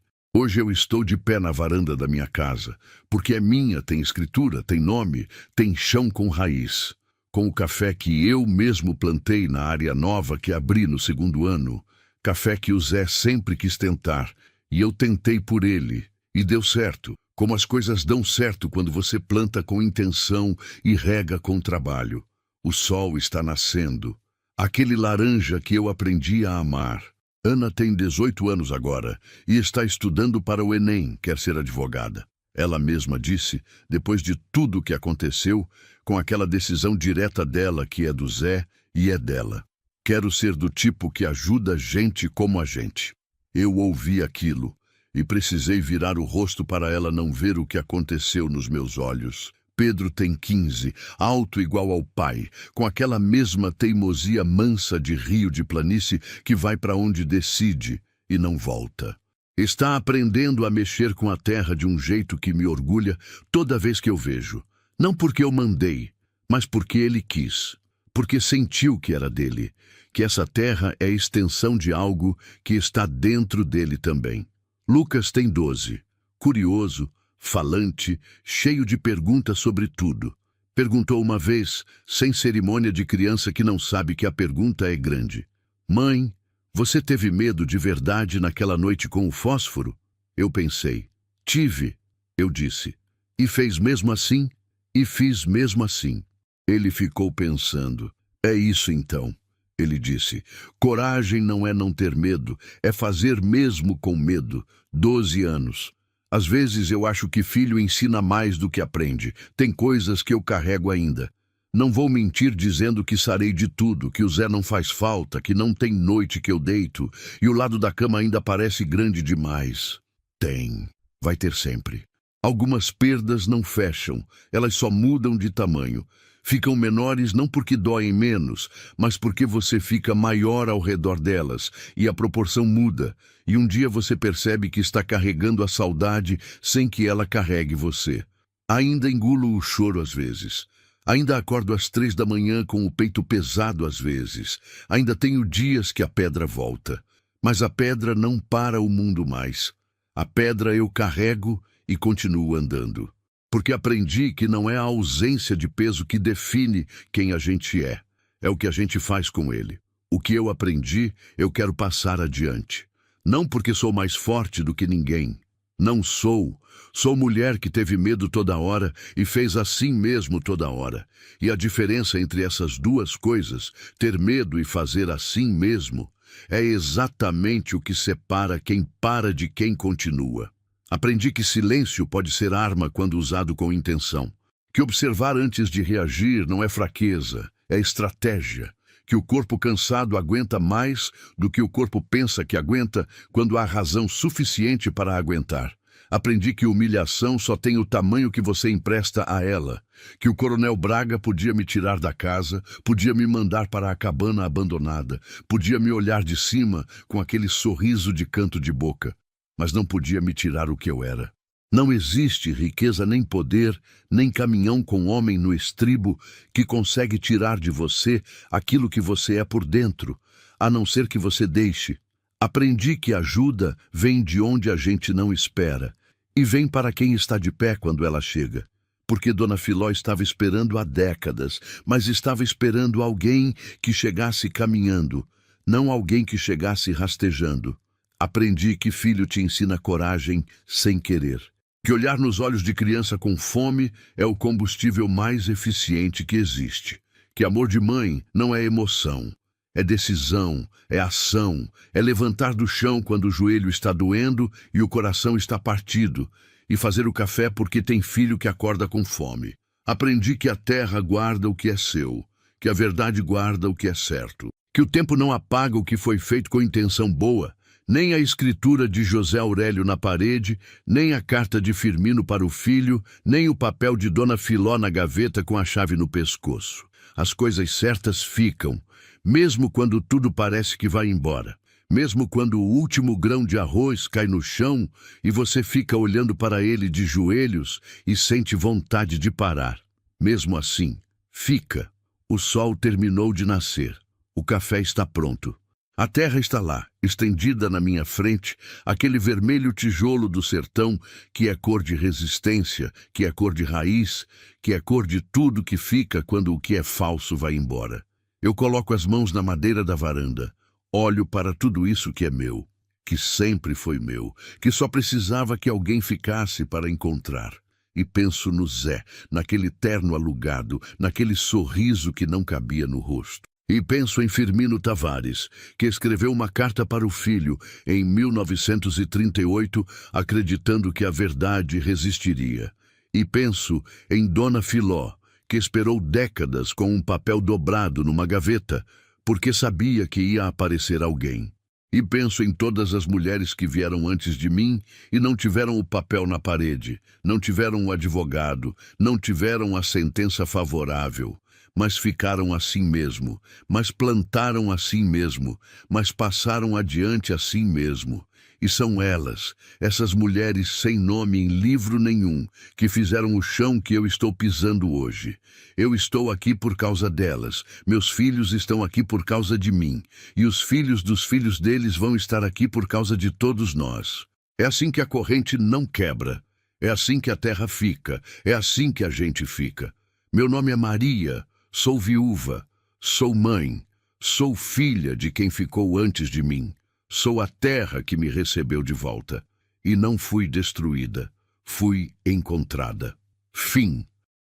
Speaker 1: eu estou de pé na varanda da minha casa, porque é minha, tem escritura, tem nome, tem chão com raiz. Com o café que eu mesmo plantei na área nova que abri no 2º ano, café que o Zé sempre quis tentar, e eu tentei por ele, e deu certo, como as coisas dão certo quando você planta com intenção e rega com trabalho. O sol está nascendo, aquele laranja que eu aprendi a amar. Ana tem 18 anos agora e está estudando para o Enem, quer ser advogada. Ela mesma disse, depois de tudo o que aconteceu, com aquela decisão direta dela que é do Zé e é dela. Quero ser do tipo que ajuda gente como a gente. Eu ouvi aquilo. e precisei virar o rosto para ela não ver o que aconteceu nos meus olhos. Pedro tem 15, alto igual ao pai, com aquela mesma teimosia mansa de rio de planície que vai para onde decide e não volta. Está aprendendo a mexer com a terra de um jeito que me orgulha toda vez que eu vejo. Não porque eu mandei, mas porque ele quis. Porque sentiu que era dele, que essa terra é a extensão de algo que está dentro dele também. Lucas tem 12, curioso, falante, cheio de perguntas sobre tudo. Perguntou uma vez, sem cerimônia de criança que não sabe que a pergunta é grande. Mãe, você teve medo de verdade naquela noite com o fósforo? Eu pensei. Tive, eu disse. E fez mesmo assim? E fiz mesmo assim. Ele ficou pensando. É isso então, ele disse. Coragem não é não ter medo, é fazer mesmo com medo. 12 anos. Às vezes eu acho que filho ensina mais do que aprende. Tem coisas que eu carrego ainda. Não vou mentir dizendo que sarei de tudo, que o Zé não faz falta, que não tem noite que eu deito, e o lado da cama ainda parece grande demais. Tem. Vai ter sempre. Algumas perdas não fecham, elas só mudam de tamanho. Ficam menores não porque doem menos, mas porque você fica maior ao redor delas, e a proporção muda, e um dia você percebe que está carregando a saudade sem que ela carregue você. Ainda engulo o choro às vezes. Ainda acordo às 3 da manhã com o peito pesado às vezes. Ainda tenho dias que a pedra volta. Mas a pedra não para o mundo mais. A pedra eu carrego e continuo andando. Porque aprendi que não é a ausência de peso que define quem a gente é. É o que a gente faz com ele. O que eu aprendi, eu quero passar adiante. Não porque sou mais forte do que ninguém. Não sou. Sou mulher que teve medo toda hora e fez assim mesmo toda hora. E a diferença entre essas duas coisas, ter medo e fazer assim mesmo, é exatamente o que separa quem para de quem continua. Aprendi que silêncio pode ser arma quando usado com intenção. Que observar antes de reagir não é fraqueza, é estratégia. Que o corpo cansado aguenta mais do que o corpo pensa que aguenta quando há razão suficiente para aguentar. Aprendi que humilhação só tem o tamanho que você empresta a ela. Que o Coronel Braga podia me tirar da casa, podia me mandar para a cabana abandonada, podia me olhar de cima com aquele sorriso de canto de boca. Mas não podia me tirar o que eu era. Não existe riqueza nem poder, nem caminhão com homem no estribo que consegue tirar de você aquilo que você é por dentro, a não ser que você deixe. Aprendi que ajuda vem de onde a gente não espera, e vem para quem está de pé quando ela chega. Porque Dona Filó estava esperando há décadas, mas estava esperando alguém que chegasse caminhando, não alguém que chegasse rastejando. Aprendi que filho te ensina coragem sem querer. Que olhar nos olhos de criança com fome é o combustível mais eficiente que existe. Que amor de mãe não é emoção, é decisão, é ação, é levantar do chão quando o joelho está doendo e o coração está partido, e fazer o café porque tem filho que acorda com fome. Aprendi que a terra guarda o que é seu, que a verdade guarda o que é certo. Que o tempo não apaga o que foi feito com intenção boa, nem a escritura de José Aurélio na parede, nem a carta de Firmino para o filho, nem o papel de Dona Filó na gaveta com a chave no pescoço. As coisas certas ficam, mesmo quando tudo parece que vai embora. Mesmo quando o último grão de arroz cai no chão e você fica olhando para ele de joelhos e sente vontade de parar. Mesmo assim, fica. O sol terminou de nascer. O café está pronto. A terra está lá, estendida na minha frente, aquele vermelho tijolo do sertão que é cor de resistência, que é cor de raiz, que é cor de tudo que fica quando o que é falso vai embora. Eu coloco as mãos na madeira da varanda, olho para tudo isso que é meu, que sempre foi meu, que só precisava que alguém ficasse para encontrar. E penso no Zé, naquele terno alugado, naquele sorriso que não cabia no rosto. E penso em Firmino Tavares, que escreveu uma carta para o filho em 1938, acreditando que a verdade resistiria. E penso em Dona Filó, que esperou décadas com um papel dobrado numa gaveta, porque sabia que ia aparecer alguém. E penso em todas as mulheres que vieram antes de mim e não tiveram o papel na parede, não tiveram o advogado, não tiveram a sentença favorável, mas ficaram assim mesmo, mas plantaram assim mesmo, mas passaram adiante assim mesmo. E são elas, essas mulheres sem nome em livro nenhum, que fizeram o chão que eu estou pisando hoje. Eu estou aqui por causa delas, meus filhos estão aqui por causa de mim, e os filhos dos filhos deles vão estar aqui por causa de todos nós. É assim que a corrente não quebra, é assim que a terra fica, é assim que a gente fica. Meu nome é Maria, sou viúva, sou mãe, sou filha de quem ficou antes de mim. Sou a terra que me recebeu de volta, e não fui destruída, fui encontrada. Fim.